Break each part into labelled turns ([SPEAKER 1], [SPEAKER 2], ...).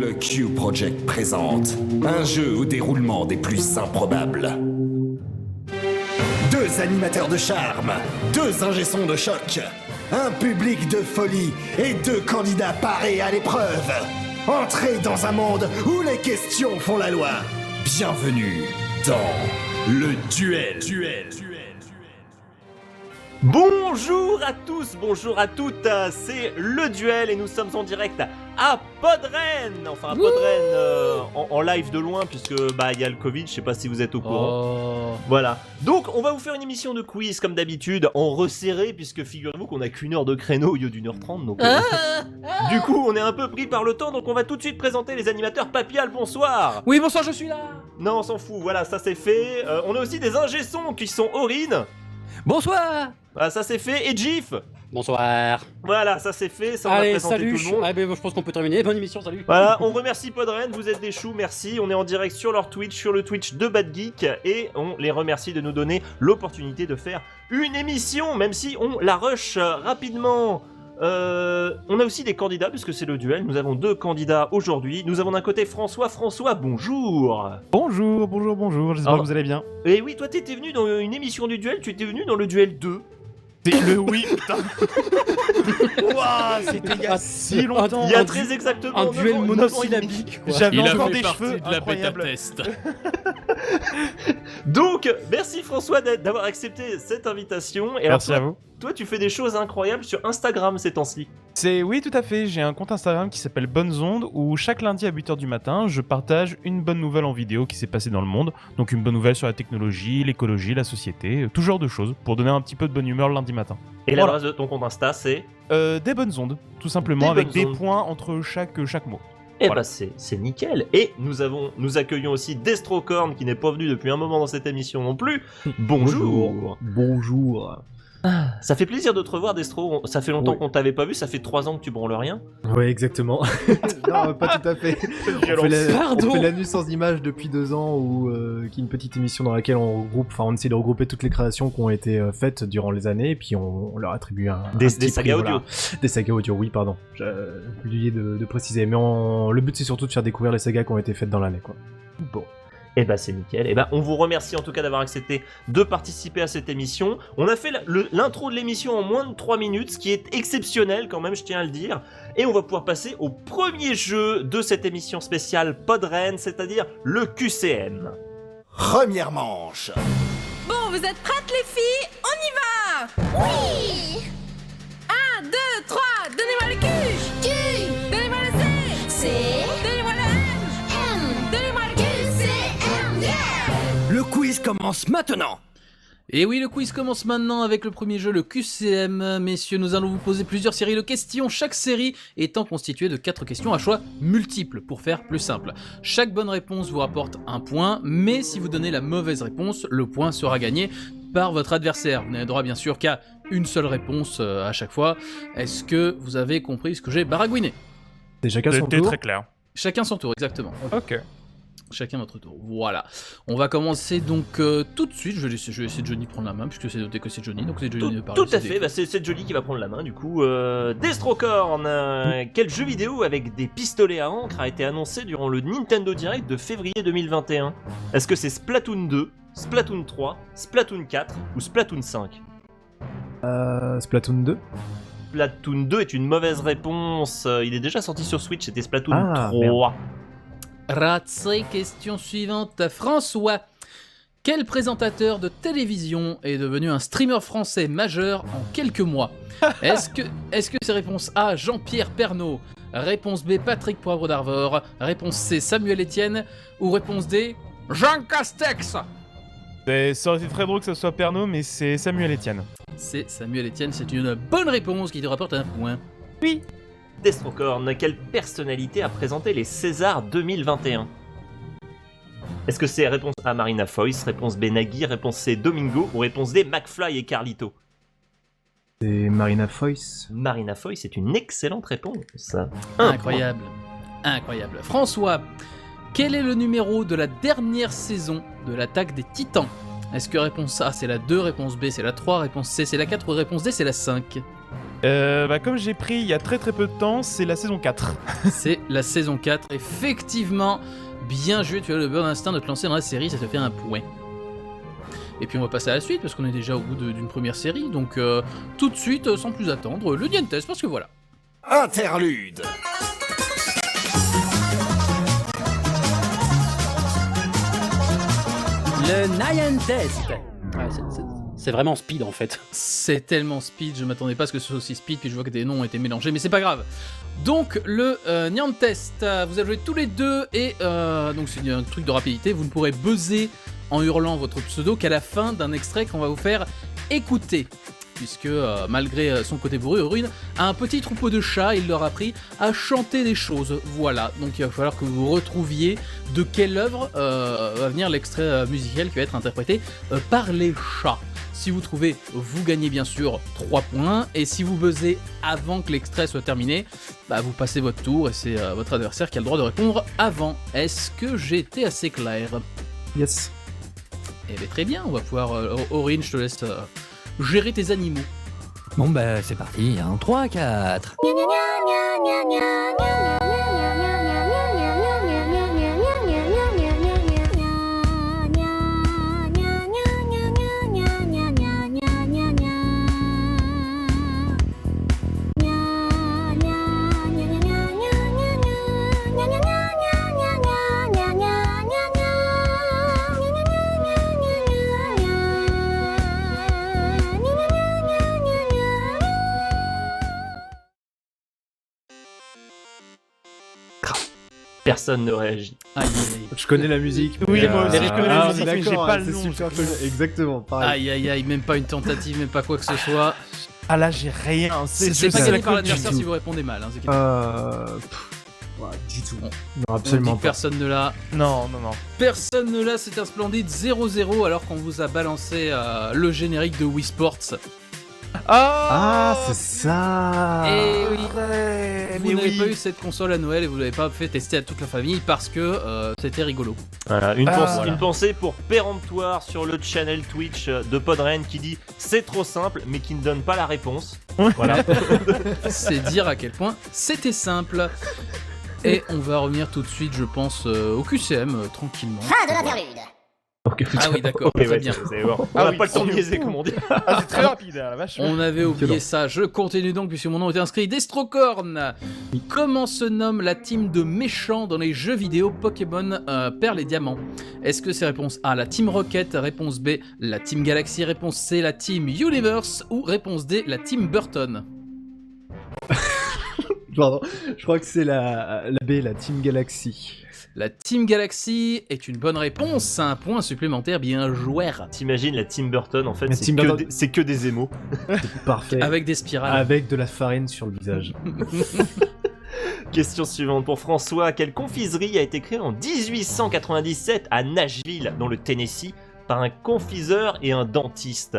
[SPEAKER 1] Le Q Project présente un jeu au déroulement des plus improbables. 2 animateurs de charme, 2 ingé-sons de choc, un public de folie et 2 candidats parés à l'épreuve. Entrez dans un monde où les questions font la loi. Bienvenue dans le duel.
[SPEAKER 2] Bonjour à tous, bonjour à toutes, c'est le duel et nous sommes en direct à Podren. Enfin à Podren en live de loin puisque il y a le Covid, je sais pas si vous êtes au courant. Voilà, donc on va vous faire une émission de quiz comme d'habitude en resserré puisque figurez-vous qu'on a qu'une heure de créneau au lieu d'1h30 donc du coup on est un peu pris par le temps donc on va tout de suite présenter les animateurs. Papial, bonsoir.
[SPEAKER 3] Oui, bonsoir, je suis là.
[SPEAKER 2] Non, on s'en fout, voilà, ça c'est fait. On a aussi des ingé-sons qui sont Aurine.
[SPEAKER 3] Bonsoir.
[SPEAKER 2] Voilà, ça c'est fait. Et Gif.
[SPEAKER 4] Bonsoir.
[SPEAKER 2] Voilà, ça c'est fait, ça on
[SPEAKER 4] Allez,
[SPEAKER 2] va présenter
[SPEAKER 4] salut.
[SPEAKER 2] tout le monde.
[SPEAKER 4] Ah, je pense qu'on peut terminer. Bonne émission, salut.
[SPEAKER 2] Voilà, on remercie Podren, vous êtes des choux, merci. On est en direct sur leur Twitch, sur le Twitch de Bad Geek, et on les remercie de nous donner l'opportunité de faire une émission, même si on la rush rapidement. On a aussi des candidats, puisque c'est le duel. Nous avons 2 candidats aujourd'hui. Nous avons d'un côté François. François, bonjour.
[SPEAKER 5] Bonjour, j'espère que vous allez bien.
[SPEAKER 2] Et oui, toi t'étais venu dans une émission du duel, tu étais venu dans le duel 2.
[SPEAKER 5] C'est le oui, putain. Waouh, c'était il y a si longtemps.
[SPEAKER 2] Il y a très exactement
[SPEAKER 4] Un
[SPEAKER 2] 9
[SPEAKER 4] duel
[SPEAKER 2] ans,
[SPEAKER 4] monosyllabique, quoi.
[SPEAKER 5] J'avais
[SPEAKER 3] Il a
[SPEAKER 5] encore
[SPEAKER 3] fait
[SPEAKER 5] des
[SPEAKER 3] partie
[SPEAKER 5] cheveux
[SPEAKER 3] de la
[SPEAKER 5] incroyables.
[SPEAKER 3] bêta-test.
[SPEAKER 2] Donc, merci François d'avoir accepté cette invitation. Et
[SPEAKER 5] Merci
[SPEAKER 2] alors,
[SPEAKER 5] à vous.
[SPEAKER 2] Toi, tu fais des choses incroyables sur Instagram ces temps-ci.
[SPEAKER 5] Oui, tout à fait. J'ai un compte Instagram qui s'appelle Bonnes Ondes où chaque lundi à 8h du matin, je partage une bonne nouvelle en vidéo qui s'est passée dans le monde. Donc une bonne nouvelle sur la technologie, l'écologie, la société, tout genre de choses pour donner un petit peu de bonne humeur le lundi matin.
[SPEAKER 2] Et
[SPEAKER 5] Voilà.
[SPEAKER 2] l'adresse de ton compte Insta, c'est
[SPEAKER 5] Des bonnes ondes, tout simplement,
[SPEAKER 2] Des
[SPEAKER 5] avec
[SPEAKER 2] bonnes
[SPEAKER 5] des
[SPEAKER 2] ondes.
[SPEAKER 5] points entre chaque mot.
[SPEAKER 2] Eh
[SPEAKER 5] Voilà.
[SPEAKER 2] c'est nickel. Et nous accueillons aussi Destrocorn qui n'est pas venu depuis un moment dans cette émission non plus. Bonjour.
[SPEAKER 6] Bonjour.
[SPEAKER 2] Ça fait plaisir de te revoir, Destro. Ça fait longtemps
[SPEAKER 6] Oui.
[SPEAKER 2] qu'on t'avait pas vu. Ça fait 3 ans que tu branles rien.
[SPEAKER 6] Ouais, exactement. Non, pas tout à fait. On fait l'anus sans image depuis 2 ans, qui est une petite émission dans laquelle on essaie de regrouper toutes les créations qui ont été faites durant les années, et puis on leur attribue
[SPEAKER 2] Des
[SPEAKER 6] petit
[SPEAKER 2] sagas
[SPEAKER 6] prix,
[SPEAKER 2] audio.
[SPEAKER 6] voilà. Des sagas audio, oui, pardon. J'ai oublié de préciser, mais le but c'est surtout de faire découvrir les sagas qui ont été faites dans l'année, quoi. Bon.
[SPEAKER 2] Eh ben c'est nickel. Eh ben on vous remercie en tout cas d'avoir accepté de participer à cette émission. On a fait l'intro de l'émission en moins de 3 minutes, ce qui est exceptionnel quand même, je tiens à le dire. Et on va pouvoir passer au premier jeu de cette émission spéciale Podren, c'est-à-dire le QCM.
[SPEAKER 1] Première manche.
[SPEAKER 7] Bon, vous êtes prêtes les filles? On y va! Oui! 1, 2, 3, donnez-moi le Q! Donnez-moi le C! Donnez-moi le M! Donnez-moi le QCM! Yeah!
[SPEAKER 3] Le quiz commence maintenant. Et oui, le quiz commence maintenant avec le premier jeu, le QCM. Messieurs, nous allons vous poser plusieurs séries de questions, chaque série étant constituée de 4 questions à choix multiples, pour faire plus simple. Chaque bonne réponse vous rapporte un point, mais si vous donnez la mauvaise réponse, le point sera gagné par votre adversaire. Vous n'avez droit bien sûr qu'à une seule réponse à chaque fois. Est-ce que vous avez compris ce que j'ai baragouiné?
[SPEAKER 6] C'est chacun son
[SPEAKER 5] C'était
[SPEAKER 6] tour.
[SPEAKER 5] très clair.
[SPEAKER 3] Chacun son tour, exactement.
[SPEAKER 5] Ok.
[SPEAKER 3] Chacun votre tour. Voilà. On va commencer donc tout de suite. Je vais laisser Johnny prendre la main, puisque c'est noté que c'est Johnny, donc c'est Johnny de parler.
[SPEAKER 2] Tout à fait, c'est Jolie qui va prendre la main du coup. Destrocorn, quel jeu vidéo avec des pistolets à encre a été annoncé durant le Nintendo Direct de février 2021? Est-ce que c'est Splatoon 2, Splatoon 3, Splatoon 4 ou Splatoon 5?
[SPEAKER 6] Splatoon 2.
[SPEAKER 2] Splatoon 2 est une mauvaise réponse. Il est déjà sorti sur Switch, c'était Splatoon
[SPEAKER 6] Ah,
[SPEAKER 2] 3.
[SPEAKER 3] Ratsé, question suivante. François, quel présentateur de télévision est devenu un streamer français majeur en quelques mois? Est-ce que c'est réponse A, Jean-Pierre Pernaut, réponse B, Patrick Poivre d'Arvor, réponse C, Samuel Etienne, ou réponse D, Jean Castex?
[SPEAKER 5] Ça aurait été très drôle que ce soit Pernod, mais c'est Samuel Etienne.
[SPEAKER 3] C'est Samuel Etienne, c'est une bonne réponse qui te rapporte un point.
[SPEAKER 2] Destrocorn, quelle personnalité a présenté les Césars 2021? Est-ce que c'est réponse A, Marina Foïs, réponse B, Nagui, réponse C, Domingo, ou réponse D, McFly et Carlito?
[SPEAKER 6] C'est Marina Foïs.
[SPEAKER 2] Marina Foïs, c'est une excellente réponse.
[SPEAKER 3] Incroyable. Incroyable. François, quel est le numéro de la dernière saison de l'Attaque des Titans? Est-ce que réponse A c'est la 2, réponse B c'est la 3, réponse C c'est la 4 ou réponse D c'est la 5?
[SPEAKER 5] Comme j'ai pris il y a très peu de temps, c'est la saison 4.
[SPEAKER 3] C'est la saison 4, effectivement. Bien joué, tu as le beurre d'instinct de te lancer dans la série, ça te fait un point. Et puis on va passer à la suite, parce qu'on est déjà au bout d'une première série, donc tout de suite, sans plus attendre, le Nientes, parce que voilà.
[SPEAKER 1] Interlude.
[SPEAKER 4] Le Nyan Test. Ouais, c'est vraiment speed en fait.
[SPEAKER 3] C'est tellement speed, je m'attendais pas à ce que ce soit aussi speed, puis je vois que des noms ont été mélangés, mais c'est pas grave. Donc le Nyan Test, vous avez joué tous les deux, et donc c'est un truc de rapidité, vous ne pourrez buzzer en hurlant votre pseudo qu'à la fin d'un extrait qu'on va vous faire écouter. Puisque malgré son côté bourru, Aurine a un petit troupeau de chats, il leur a appris à chanter des choses. Voilà, donc il va falloir que vous retrouviez de quelle œuvre va venir l'extrait musical qui va être interprété par les chats. Si vous trouvez, vous gagnez bien sûr 3 points, et si vous buzzez avant que l'extrait soit terminé, vous passez votre tour, et c'est votre adversaire qui a le droit de répondre avant. Est-ce que j'ai été assez clair?
[SPEAKER 6] Yes.
[SPEAKER 3] Eh bien très bien, on va pouvoir... Aurine, je te laisse... gérer tes animaux.
[SPEAKER 8] Bon c'est parti, 3, 4.
[SPEAKER 2] Personne ne réagit.
[SPEAKER 3] Aïe, aïe, aïe.
[SPEAKER 6] Je connais la musique.
[SPEAKER 5] Oui, moi aussi, je connais la musique, mais j'ai
[SPEAKER 6] d'accord,
[SPEAKER 5] pas le
[SPEAKER 6] c'est
[SPEAKER 5] nom.
[SPEAKER 6] super connu. Exactement, pareil.
[SPEAKER 3] Aïe aïe aïe, même pas une tentative, même pas quoi que ce soit.
[SPEAKER 5] Ah là, j'ai rien.
[SPEAKER 3] C'est pas gagné par l'adversaire si vous répondez mal. Hein,
[SPEAKER 6] Du tout.
[SPEAKER 3] Bon.
[SPEAKER 6] Non, absolument
[SPEAKER 3] On dit
[SPEAKER 6] pas.
[SPEAKER 3] Personne ne l'a.
[SPEAKER 5] Non.
[SPEAKER 3] Personne ne l'a, c'est un splendide 0-0 alors qu'on vous a balancé le générique de Wii Sports.
[SPEAKER 6] Ah, c'est ça.
[SPEAKER 3] Et oui.
[SPEAKER 5] Ouais,
[SPEAKER 3] Vous n'avez pas eu cette console à Noël et vous l'avez pas fait tester à toute la famille parce que c'était rigolo.
[SPEAKER 2] Voilà,
[SPEAKER 3] voilà.
[SPEAKER 2] une pensée pour Péremptoire sur le channel Twitch de Podren qui dit c'est trop simple mais qui ne donne pas la réponse. Voilà.
[SPEAKER 3] C'est dire à quel point c'était simple. Et on va revenir tout de suite, je pense, au QCM tranquillement.
[SPEAKER 7] Fin de l'interlude.
[SPEAKER 3] Ah oui, d'accord,
[SPEAKER 2] Ok,
[SPEAKER 3] très
[SPEAKER 2] ouais,
[SPEAKER 3] bien.
[SPEAKER 2] c'est bon. On
[SPEAKER 5] Ah
[SPEAKER 2] n'a
[SPEAKER 5] oui,
[SPEAKER 2] pas le temps de
[SPEAKER 5] c'est
[SPEAKER 2] niaiser, comme on dit.
[SPEAKER 5] Ah, c'est très rapide, la vache.
[SPEAKER 3] On avait oublié
[SPEAKER 6] Violent.
[SPEAKER 3] ça, je continue donc puisque mon nom était inscrit. Destrocorn. Comment se nomme la team de méchants dans les jeux vidéo Pokémon Perles et Diamants? Est-ce que c'est réponse A, la team Rocket, réponse B, la team Galaxy, réponse C, la team Universe, ou réponse D, la team Burton?
[SPEAKER 6] Pardon, je crois que c'est la B, la Team Galaxy.
[SPEAKER 3] La team Galaxy est une bonne réponse, un point supplémentaire, bien joué.
[SPEAKER 2] T'imagines la Tim Burton, en fait,
[SPEAKER 6] La
[SPEAKER 2] c'est
[SPEAKER 6] Tim
[SPEAKER 2] que,
[SPEAKER 6] Burton.
[SPEAKER 2] c'est que des émos.
[SPEAKER 6] Parfait.
[SPEAKER 3] Avec des spirales.
[SPEAKER 6] Avec de la farine sur le visage.
[SPEAKER 2] Question suivante pour François. Quelle confiserie a été créée en 1897 à Nashville, dans le Tennessee, par un confiseur et un dentiste?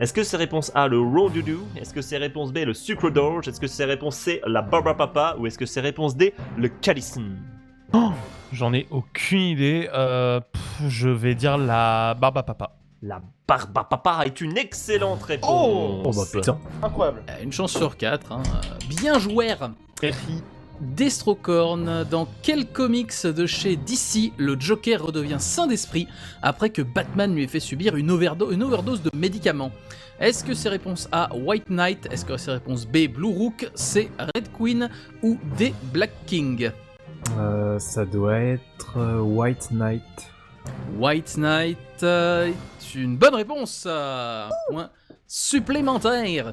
[SPEAKER 2] Est-ce que c'est réponse A, le Raw Doodoo? Est-ce que c'est réponse B, le Sucre Doge? Est-ce que c'est réponse C, la Barbara Papa? Ou est-ce que c'est réponse D, le Callison?
[SPEAKER 5] J'en ai aucune idée. Je vais dire la Barba Papa.
[SPEAKER 2] La Barbara Papa est une excellente réponse.
[SPEAKER 6] Oh bah putain.
[SPEAKER 5] Incroyable.
[SPEAKER 3] Une chance sur 4, hein. Bien joué. Destrocorn, dans quel comics de chez DC le Joker redevient sain d'esprit après que Batman lui ait fait subir une overdose de médicaments? Est-ce que c'est réponse A, White Knight? Est-ce que c'est réponse B, Blue Rook? C, Red Queen? Ou D, Black King?
[SPEAKER 6] Ça doit être White Knight.
[SPEAKER 3] White Knight est une bonne réponse. Un point supplémentaire.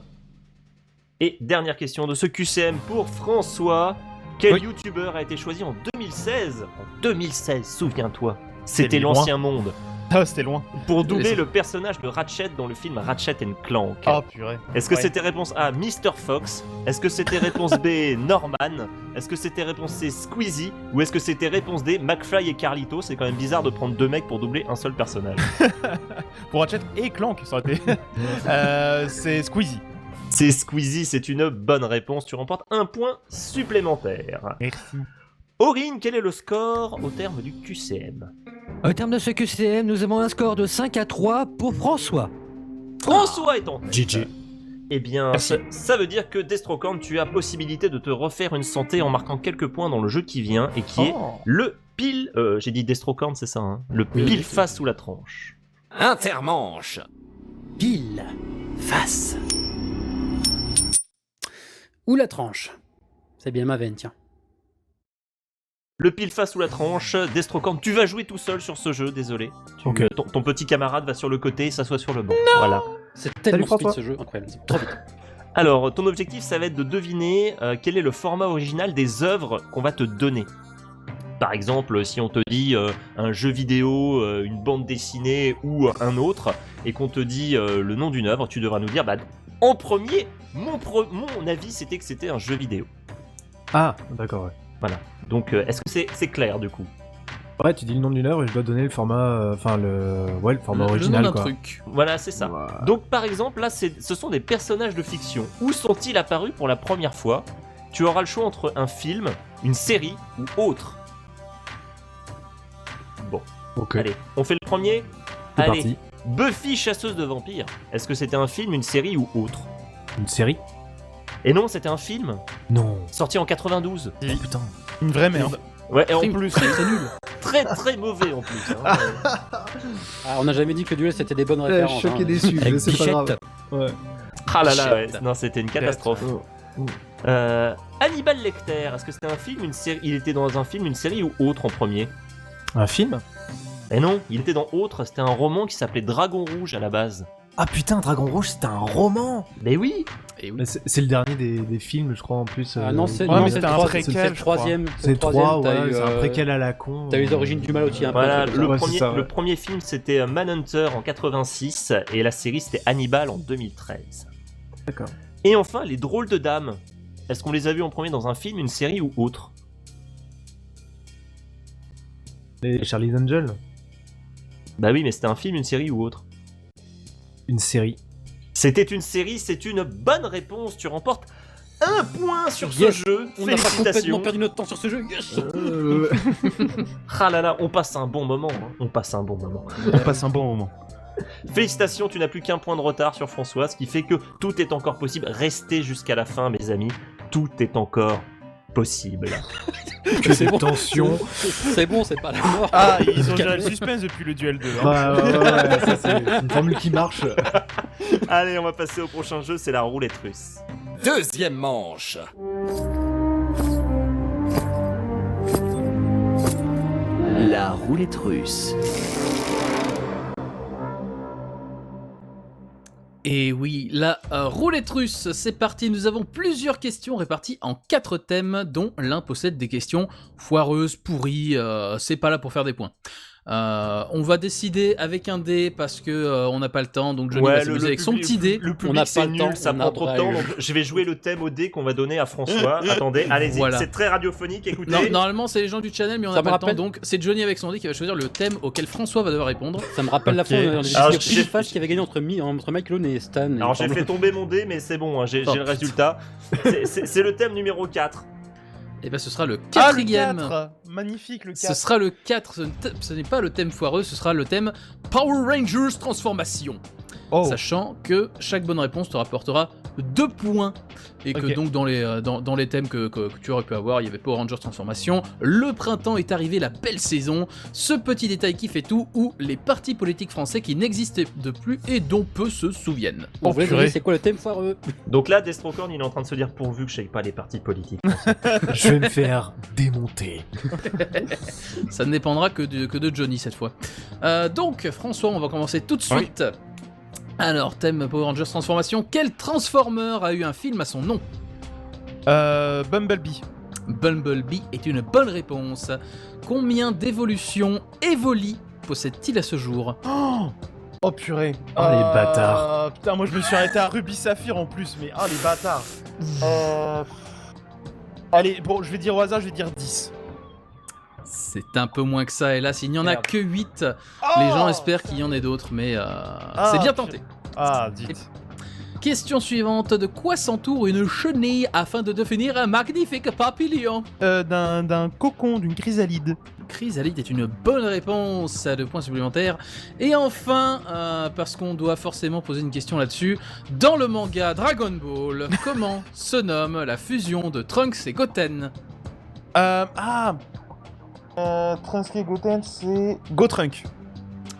[SPEAKER 2] Et dernière question de ce QCM pour François. Quel
[SPEAKER 5] Oui.
[SPEAKER 2] youtubeur a été choisi en 2016? En 2016, souviens-toi. C'était
[SPEAKER 5] loin.
[SPEAKER 2] l'ancien monde.
[SPEAKER 5] Ah, c'était loin.
[SPEAKER 2] Pour doubler le personnage de Ratchet dans le film Ratchet & Clank.
[SPEAKER 5] Ah, purée.
[SPEAKER 2] Est-ce que
[SPEAKER 5] Ouais.
[SPEAKER 2] c'était réponse A, Mr. Fox? Est-ce que c'était réponse B, Norman? Est-ce que c'était réponse C, Squeezie? Ou est-ce que c'était réponse D, McFly et Carlito? C'est quand même bizarre de prendre deux mecs pour doubler un seul personnage.
[SPEAKER 5] Pour Ratchet et Clank, ça aurait été. C'est Squeezie.
[SPEAKER 2] C'est Squeezie, c'est une bonne réponse. Tu remportes un point supplémentaire.
[SPEAKER 5] Merci.
[SPEAKER 2] Aurine, quel est le score au terme du QCM?
[SPEAKER 8] Au terme de ce QCM, nous avons un score de 5-3 pour François.
[SPEAKER 2] François est en tête.
[SPEAKER 6] GG.
[SPEAKER 2] Eh bien, ça veut dire que Destrocorn, tu as possibilité de te refaire une santé en marquant quelques points dans le jeu qui vient et qui est le pile. J'ai dit Destrocorn, c'est ça, hein, le pile face sous la tranche.
[SPEAKER 8] Intermanche.
[SPEAKER 4] Pile. Face. Ou la tranche. C'est bien ma veine, tiens.
[SPEAKER 2] Le pile face sous la tranche, Destrocorn, tu vas jouer tout seul sur ce jeu, désolé.
[SPEAKER 6] Ok.
[SPEAKER 2] Ton petit camarade va sur le côté et s'assoit sur le banc. Voilà.
[SPEAKER 4] C'est tellement
[SPEAKER 6] François.
[SPEAKER 4] speed ce jeu, incroyable. C'est trop vite.
[SPEAKER 2] Alors, ton objectif, ça va être de deviner quel est le format original des œuvres qu'on va te donner. Par exemple, si on te dit un jeu vidéo, une bande dessinée ou un autre, et qu'on te dit le nom d'une œuvre, tu devras nous dire, en premier, mon avis, c'était que c'était un jeu vidéo.
[SPEAKER 6] Ah, d'accord, ouais.
[SPEAKER 2] Voilà. Donc, est-ce que c'est clair, du coup ?
[SPEAKER 6] Ouais, tu dis le nom d'une œuvre et je dois donner le format, le format
[SPEAKER 3] Le
[SPEAKER 6] original,
[SPEAKER 3] nom d'un
[SPEAKER 6] quoi.
[SPEAKER 3] truc.
[SPEAKER 2] Voilà, c'est ça.
[SPEAKER 6] Ouais.
[SPEAKER 2] Donc, par exemple, là, ce sont des personnages de fiction. Où sont-ils apparus pour la première fois ? Tu auras le choix entre un film, une série ou autre. Bon,
[SPEAKER 6] Ok,
[SPEAKER 2] allez, on fait le premier ?
[SPEAKER 6] c'est
[SPEAKER 2] Allez,
[SPEAKER 6] parti.
[SPEAKER 2] Buffy, chasseuse de vampires. Est-ce que c'était un film, une série ou autre ?
[SPEAKER 6] Une série?
[SPEAKER 2] Et non, c'était un film,
[SPEAKER 6] Non.
[SPEAKER 2] sorti en 92.
[SPEAKER 6] Oh, putain.
[SPEAKER 5] Une vraie merde.
[SPEAKER 2] Ouais, et en
[SPEAKER 3] Film
[SPEAKER 2] plus,
[SPEAKER 3] très très nul.
[SPEAKER 2] très très mauvais en plus. Hein.
[SPEAKER 4] Ah, on n'a jamais dit que le duel c'était des bonnes
[SPEAKER 6] Eh,
[SPEAKER 4] références.
[SPEAKER 6] choqué
[SPEAKER 4] hein.
[SPEAKER 6] déçu, mais
[SPEAKER 8] Avec
[SPEAKER 6] c'est pas grave.
[SPEAKER 8] Bichette.
[SPEAKER 6] Ouais.
[SPEAKER 2] Ah là là, ouais.
[SPEAKER 3] Shit.
[SPEAKER 2] Non, c'était une catastrophe.
[SPEAKER 6] Oh.
[SPEAKER 2] Hannibal Lecter, est-ce que c'était un film, une série ? Il était dans un film, une série ou autre en premier ?
[SPEAKER 6] Un film?
[SPEAKER 2] Et non, il était dans autre, c'était un roman qui s'appelait Dragon Rouge à la base.
[SPEAKER 6] Ah putain, Dragon Rouge, c'était un roman!
[SPEAKER 2] Mais oui.
[SPEAKER 3] Et oui.
[SPEAKER 6] Mais c'est le dernier des films, je crois, en plus.
[SPEAKER 4] Ah non, c'est
[SPEAKER 5] Ouais,
[SPEAKER 4] non,
[SPEAKER 5] mais
[SPEAKER 4] c'est
[SPEAKER 5] c'était
[SPEAKER 4] le
[SPEAKER 5] un
[SPEAKER 4] trois-
[SPEAKER 5] préquel,
[SPEAKER 4] c'est le
[SPEAKER 5] je crois.
[SPEAKER 4] troisième.
[SPEAKER 6] C'est le 3,
[SPEAKER 4] t'as
[SPEAKER 6] ouais,
[SPEAKER 4] eu,
[SPEAKER 6] c'est un préquel à la con.
[SPEAKER 4] T'as eu les origines du mal aussi, un peu.
[SPEAKER 2] Voilà,
[SPEAKER 4] un truc
[SPEAKER 2] le,
[SPEAKER 4] comme ça.
[SPEAKER 6] Ouais,
[SPEAKER 2] premier,
[SPEAKER 6] c'est ça, ouais.
[SPEAKER 2] le premier film c'était Manhunter en 86 et la série c'était Hannibal en 2013.
[SPEAKER 6] D'accord.
[SPEAKER 2] Et enfin, les drôles de dames. Est-ce qu'on les a vus en premier dans un film, une série ou autre ?
[SPEAKER 6] Les Charlie's Angels?
[SPEAKER 2] Bah oui, mais c'était un film, une série ou autre.
[SPEAKER 6] Une série.
[SPEAKER 2] C'était une série, c'est une bonne réponse. Tu remportes un point sur ce
[SPEAKER 4] Yes.
[SPEAKER 2] jeu.
[SPEAKER 4] On n'a pas complètement
[SPEAKER 2] Félicitations.
[SPEAKER 4] perdu notre temps sur ce jeu. Yes.
[SPEAKER 2] Ah là là, on passe un bon moment. Hein. On passe un bon moment.
[SPEAKER 5] On passe un bon moment.
[SPEAKER 2] Félicitations, tu n'as plus qu'un point de retard sur François, ce qui fait que tout est encore possible. Restez jusqu'à la fin, mes amis. Tout est encore possible.
[SPEAKER 6] Que
[SPEAKER 4] C'est
[SPEAKER 6] de
[SPEAKER 4] bon.
[SPEAKER 6] tension.
[SPEAKER 4] C'est bon, c'est pas la mort.
[SPEAKER 5] Ah, ils ont géré le suspense depuis le duel 2. Hein.
[SPEAKER 6] Ouais, ça c'est une formule qui marche.
[SPEAKER 2] Allez, on va passer au prochain jeu, c'est la roulette russe.
[SPEAKER 8] Deuxième manche. La roulette russe.
[SPEAKER 3] Et oui, la roulette russe, c'est parti. Nous avons plusieurs questions réparties en 4 thèmes, dont l'un possède des questions foireuses, pourries, c'est pas là pour faire des points. On va décider avec un dé parce que on n'a pas le temps, donc Johnny va s'amuser avec son petit dé.
[SPEAKER 2] Le
[SPEAKER 4] On
[SPEAKER 2] public
[SPEAKER 4] n'a
[SPEAKER 2] c'est
[SPEAKER 4] pas le temps,
[SPEAKER 2] nul, ça
[SPEAKER 4] on
[SPEAKER 2] prend
[SPEAKER 4] n'a
[SPEAKER 2] trop de
[SPEAKER 4] pas
[SPEAKER 2] temps,
[SPEAKER 4] eu.
[SPEAKER 2] donc je vais jouer le thème au dé qu'on va donner à François. Attendez, allez-y,
[SPEAKER 3] Voilà.
[SPEAKER 2] c'est très radiophonique, écoutez.
[SPEAKER 3] Non, normalement c'est les gens du channel, mais on
[SPEAKER 4] Ça
[SPEAKER 3] n'a
[SPEAKER 4] me
[SPEAKER 3] pas le temps,
[SPEAKER 4] rappelle-
[SPEAKER 3] donc c'est Johnny avec son dé qui va choisir le thème auquel François va devoir répondre.
[SPEAKER 4] Ça me rappelle la
[SPEAKER 5] Ok.
[SPEAKER 4] fois où on a
[SPEAKER 2] Alors,
[SPEAKER 4] décidé
[SPEAKER 2] j'ai-
[SPEAKER 4] pile face qui avait gagné entre Mike Lone et Stan.
[SPEAKER 2] Alors j'ai fait tomber mon dé, mais c'est bon, hein, j'ai
[SPEAKER 3] Oh,
[SPEAKER 2] le résultat. C'est le thème numéro 4.
[SPEAKER 3] Et ben ce sera le
[SPEAKER 5] Ah, le
[SPEAKER 3] quatrième.
[SPEAKER 5] 4. Magnifique, le 4.
[SPEAKER 3] Ce sera le 4, ce n'est pas le thème foireux, ce sera le thème Power Rangers Transformation.
[SPEAKER 5] Oh.
[SPEAKER 3] Sachant que chaque bonne réponse te rapportera 2 points. Et que
[SPEAKER 5] Ok.
[SPEAKER 3] donc dans les thèmes que tu aurais pu avoir, il y avait Power Rangers Transformation, le printemps est arrivé, la belle saison, ce petit détail qui fait tout, ou les partis politiques français qui n'existaient de plus et dont peu se souviennent.
[SPEAKER 4] On voulait
[SPEAKER 5] purée.
[SPEAKER 4] deviner c'est quoi le thème foireux.
[SPEAKER 2] Donc là, Destrocorn, il est en train de se dire pourvu que je sais pas les partis politiques.
[SPEAKER 6] Je vais me faire démonter.
[SPEAKER 3] Ça ne dépendra que de Johnny cette fois. Donc François, on va commencer tout de suite. Alors, thème Power Rangers Transformation, quel Transformer a eu un film à son nom ?
[SPEAKER 5] Bumblebee.
[SPEAKER 3] Bumblebee est une bonne réponse. Combien d'évolutions Evoli possède-t-il à ce jour ?
[SPEAKER 5] Oh purée.
[SPEAKER 6] Oh, les bâtards.
[SPEAKER 5] Putain, moi je me suis arrêté à Ruby Saphir en plus, mais oh les bâtards. Allez, bon, je vais dire au hasard, je vais dire 10.
[SPEAKER 3] C'est un peu moins que ça, hélas, il n'y en a
[SPEAKER 5] Merde.
[SPEAKER 3] que 8.
[SPEAKER 5] Oh
[SPEAKER 3] Les gens espèrent qu'il y en ait d'autres, mais c'est bien tenté.
[SPEAKER 5] Ah, dites.
[SPEAKER 3] Question suivante, de quoi s'entoure une chenille afin de devenir un magnifique papillon ?
[SPEAKER 5] D'un cocon, d'une chrysalide.
[SPEAKER 3] Chrysalide est une bonne réponse à 2 points supplémentaires. Et enfin, parce qu'on doit forcément poser une question là-dessus, dans le manga Dragon Ball, comment se nomme la fusion de Trunks et Goten?
[SPEAKER 5] Trunks et Goten, c'est Gotrunk.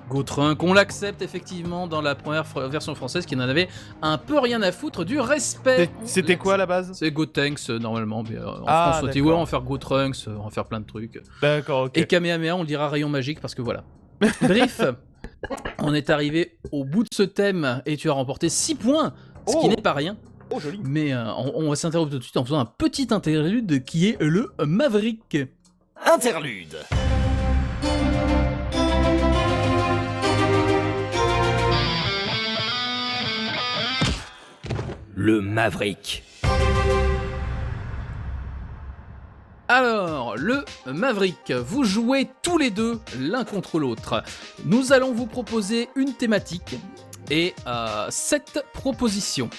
[SPEAKER 3] Gotrunk, on l'accepte effectivement dans la première version française qui n'en avait un peu rien à foutre du respect.
[SPEAKER 5] C'était quoi à la base?
[SPEAKER 3] C'est Gotenks normalement, mais en
[SPEAKER 5] Ah,
[SPEAKER 3] France on dit
[SPEAKER 5] d'accord.
[SPEAKER 3] ouais, on va faire Gotrunks, on va faire plein de trucs.
[SPEAKER 5] D'accord, ok.
[SPEAKER 3] Et Kamehameha, on le dira rayon magique parce que voilà. Bref, on est arrivé au bout de ce thème et tu as remporté 6 points, ce qui n'est pas rien.
[SPEAKER 5] Oh, joli.
[SPEAKER 3] Mais on va s'interrompre tout de suite en faisant un petit interlude qui est le Maverick.
[SPEAKER 2] Interlude.
[SPEAKER 8] Le Maverick.
[SPEAKER 3] Alors, le Maverick, vous jouez tous les deux l'un contre l'autre. Nous allons vous proposer une thématique et 7 propositions.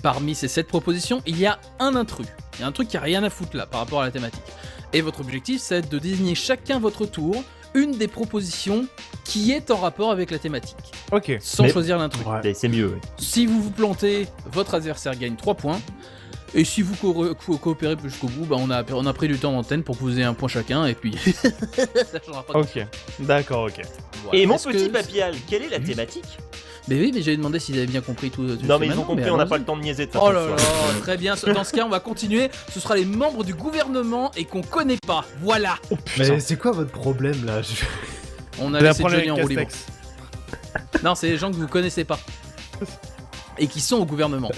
[SPEAKER 3] Parmi ces 7 propositions, il y a un intrus. Il y a un truc qui a rien à foutre là par rapport à la thématique. Et votre objectif, c'est de désigner chacun votre tour une des propositions qui est en rapport avec la thématique,
[SPEAKER 5] Ok.
[SPEAKER 3] sans
[SPEAKER 2] Mais-
[SPEAKER 3] choisir l'intrus.
[SPEAKER 6] Ouais.
[SPEAKER 2] C'est mieux. Ouais.
[SPEAKER 3] Si vous vous plantez, votre adversaire gagne 3 points. Et si vous coopérez jusqu'au bout, bah on a pris du temps d'antenne pour que vous ayez un point chacun, et puis ça changera pas.
[SPEAKER 5] Ok. D'accord, ok.
[SPEAKER 3] Voilà.
[SPEAKER 2] Et mon
[SPEAKER 3] Est-ce
[SPEAKER 2] petit
[SPEAKER 3] que-
[SPEAKER 2] Papial, quelle est la thématique?
[SPEAKER 3] Mais oui, mais j'avais demandé s'ils avaient bien compris tout.
[SPEAKER 2] Non, mais ils ont
[SPEAKER 3] maintenant,
[SPEAKER 2] compris, on n'a
[SPEAKER 3] allons-y.
[SPEAKER 2] pas le temps de niaiser de toute
[SPEAKER 3] Oh
[SPEAKER 2] façon.
[SPEAKER 3] là là, très bien. Dans ce cas, on va continuer. Ce sera les membres du gouvernement et qu'on connaît pas. Voilà.
[SPEAKER 6] Mais c'est quoi votre problème là?
[SPEAKER 3] On a
[SPEAKER 5] J'ai un
[SPEAKER 3] laissé
[SPEAKER 5] problème
[SPEAKER 3] Johnny en
[SPEAKER 5] avec
[SPEAKER 3] roue libre.
[SPEAKER 5] Castex.
[SPEAKER 3] Non, c'est les gens que vous connaissez pas. Et qui sont au gouvernement.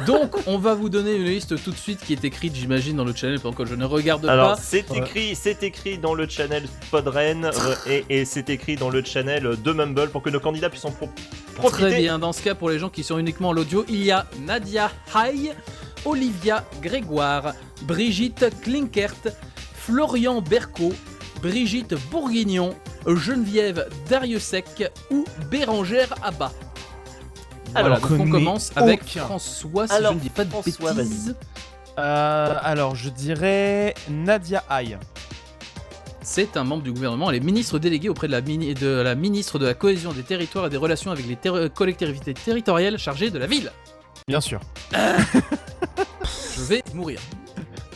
[SPEAKER 3] Donc, on va vous donner une liste tout de suite qui est écrite, j'imagine, dans le channel pendant que je ne regarde
[SPEAKER 2] Alors,
[SPEAKER 3] pas.
[SPEAKER 2] c'est écrit dans le channel Podren et c'est écrit dans le channel de Mumble pour que nos candidats puissent en profiter.
[SPEAKER 3] Très bien. Dans ce cas, pour les gens qui sont uniquement en l'audio, il y a Nadia Haye, Olivia Grégoire, Brigitte Klinkert, Florian Berco, Brigitte Bourguignon, Geneviève Dariussec ou Bérangère Abba. Voilà,
[SPEAKER 2] Alors,
[SPEAKER 3] donc on
[SPEAKER 5] connais
[SPEAKER 3] commence avec
[SPEAKER 5] aucun.
[SPEAKER 3] François, si
[SPEAKER 2] Alors,
[SPEAKER 3] je ne dis pas de
[SPEAKER 2] François,
[SPEAKER 3] bêtises.
[SPEAKER 5] Alors, je dirais Nadia Haye.
[SPEAKER 3] C'est un membre du gouvernement, elle est ministre déléguée auprès de la ministre de la Cohésion des Territoires et des Relations avec les collectivités territoriales chargées de la ville.
[SPEAKER 5] Bien sûr.
[SPEAKER 3] Je vais mourir.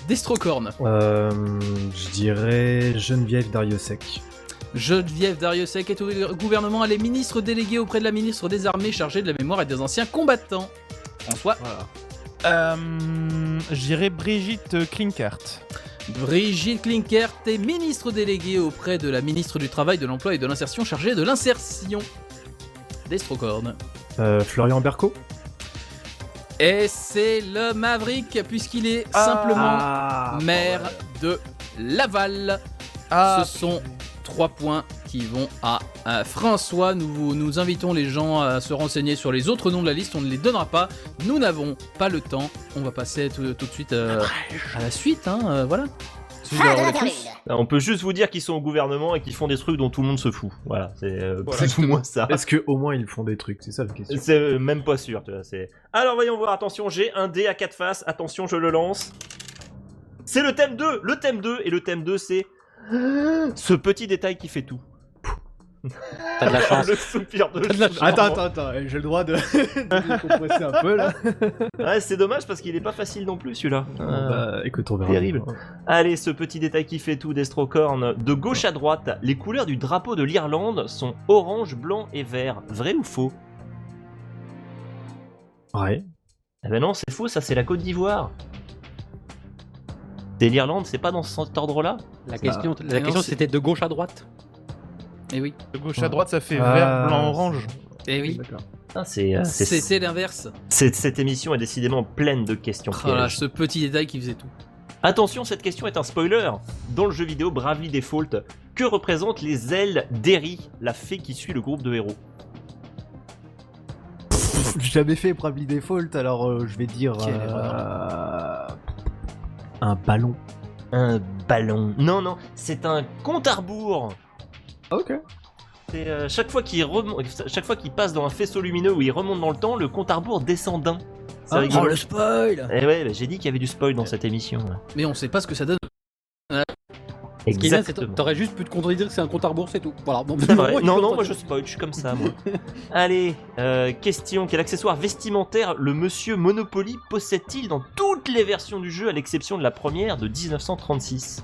[SPEAKER 3] Destrocorn.
[SPEAKER 6] Je dirais Geneviève Dariussec.
[SPEAKER 3] Geneviève Dariussec est au gouvernement, elle est ministre déléguée auprès de la ministre des Armées chargée de la mémoire et des anciens combattants. François.
[SPEAKER 5] Je dirais Brigitte Klinkert.
[SPEAKER 3] Brigitte Klinkert est ministre déléguée auprès de la ministre du Travail, de l'Emploi et de l'Insertion chargée de l'insertion. Destrocorn.
[SPEAKER 6] Florian Berco.
[SPEAKER 3] Et c'est le Maverick, puisqu'il est simplement maire de Laval. Ce sont 3 points qui vont à François. Nous invitons les gens à se renseigner sur les autres noms de la liste. On ne les donnera pas. Nous n'avons pas le temps. On va passer tout de suite à la suite. Voilà. Si vous en avez plus.
[SPEAKER 2] On peut juste vous dire qu'ils sont au gouvernement et qu'ils font des trucs dont tout le monde se fout. Voilà, c'est plus ou moins ça.
[SPEAKER 6] Est-ce que au moins ils font des trucs? C'est ça la question.
[SPEAKER 2] C'est même pas sûr. Tu vois, alors voyons voir, attention, j'ai un dé à 4 faces. Attention, je le lance. C'est le thème 2. Le thème 2. Et le thème 2, c'est ce petit détail qui fait tout.
[SPEAKER 4] T'as de la chance.
[SPEAKER 2] Le soupir de
[SPEAKER 6] Attends, j'ai le droit de compresser un peu là.
[SPEAKER 2] Ouais, c'est dommage parce qu'il est pas facile non plus celui-là.
[SPEAKER 6] Bah écoute, on verra.
[SPEAKER 2] Terrible. Allez, ce petit détail qui fait tout, Destrocorn. De gauche à droite, les couleurs du drapeau de l'Irlande sont orange, blanc et vert. Vrai ou faux?
[SPEAKER 6] Ouais.
[SPEAKER 2] Eh ben non, c'est faux, ça c'est la Côte d'Ivoire. C'est l'Irlande, c'est pas dans cet ordre-là?
[SPEAKER 4] La question
[SPEAKER 3] c'est-
[SPEAKER 4] c'était de gauche à droite.
[SPEAKER 3] Eh oui.
[SPEAKER 5] De gauche à droite, ça fait
[SPEAKER 6] Ah,
[SPEAKER 5] vert, blanc, orange.
[SPEAKER 3] Eh oui.
[SPEAKER 6] D'accord.
[SPEAKER 2] Ah,
[SPEAKER 3] C'était l'inverse.
[SPEAKER 2] Cette émission est décidément pleine de questions
[SPEAKER 3] Voilà,
[SPEAKER 2] pièges.
[SPEAKER 3] ce petit détail qui faisait tout.
[SPEAKER 2] Attention, cette question est un spoiler. Dans le jeu vidéo Bravely Default, que représentent les ailes d'Eri, la fée qui suit le groupe de héros?
[SPEAKER 6] J'ai jamais fait Bravely Default, alors je vais dire
[SPEAKER 3] Quelle erreur.
[SPEAKER 6] un ballon.
[SPEAKER 2] Un ballon. Non, c'est un compte à rebours.
[SPEAKER 6] Ok.
[SPEAKER 2] C'est chaque fois qu'il passe dans un faisceau lumineux où il remonte dans le temps, le compte à rebours descend d'un. C'est rigolo.
[SPEAKER 8] Oh le spoil.
[SPEAKER 2] Eh ouais, bah, j'ai dit qu'il y avait du spoil dans cette émission.
[SPEAKER 3] Mais on sait pas ce que ça donne.
[SPEAKER 4] Ce qui est bien, c'est
[SPEAKER 2] Exactement.
[SPEAKER 4] que t'aurais juste pu te contredire que c'est un compte à rebours, c'est tout. Voilà. Bon,
[SPEAKER 2] C'est vrai.
[SPEAKER 4] moi,
[SPEAKER 2] Non,
[SPEAKER 4] je
[SPEAKER 2] non,
[SPEAKER 4] peux
[SPEAKER 2] moi
[SPEAKER 4] pas
[SPEAKER 2] je
[SPEAKER 4] dire.
[SPEAKER 2] spoil, je suis comme ça, moi. Allez, question. Quel accessoire vestimentaire le monsieur Monopoly possède-t-il dans toutes les versions du jeu, à l'exception de la première de 1936 ?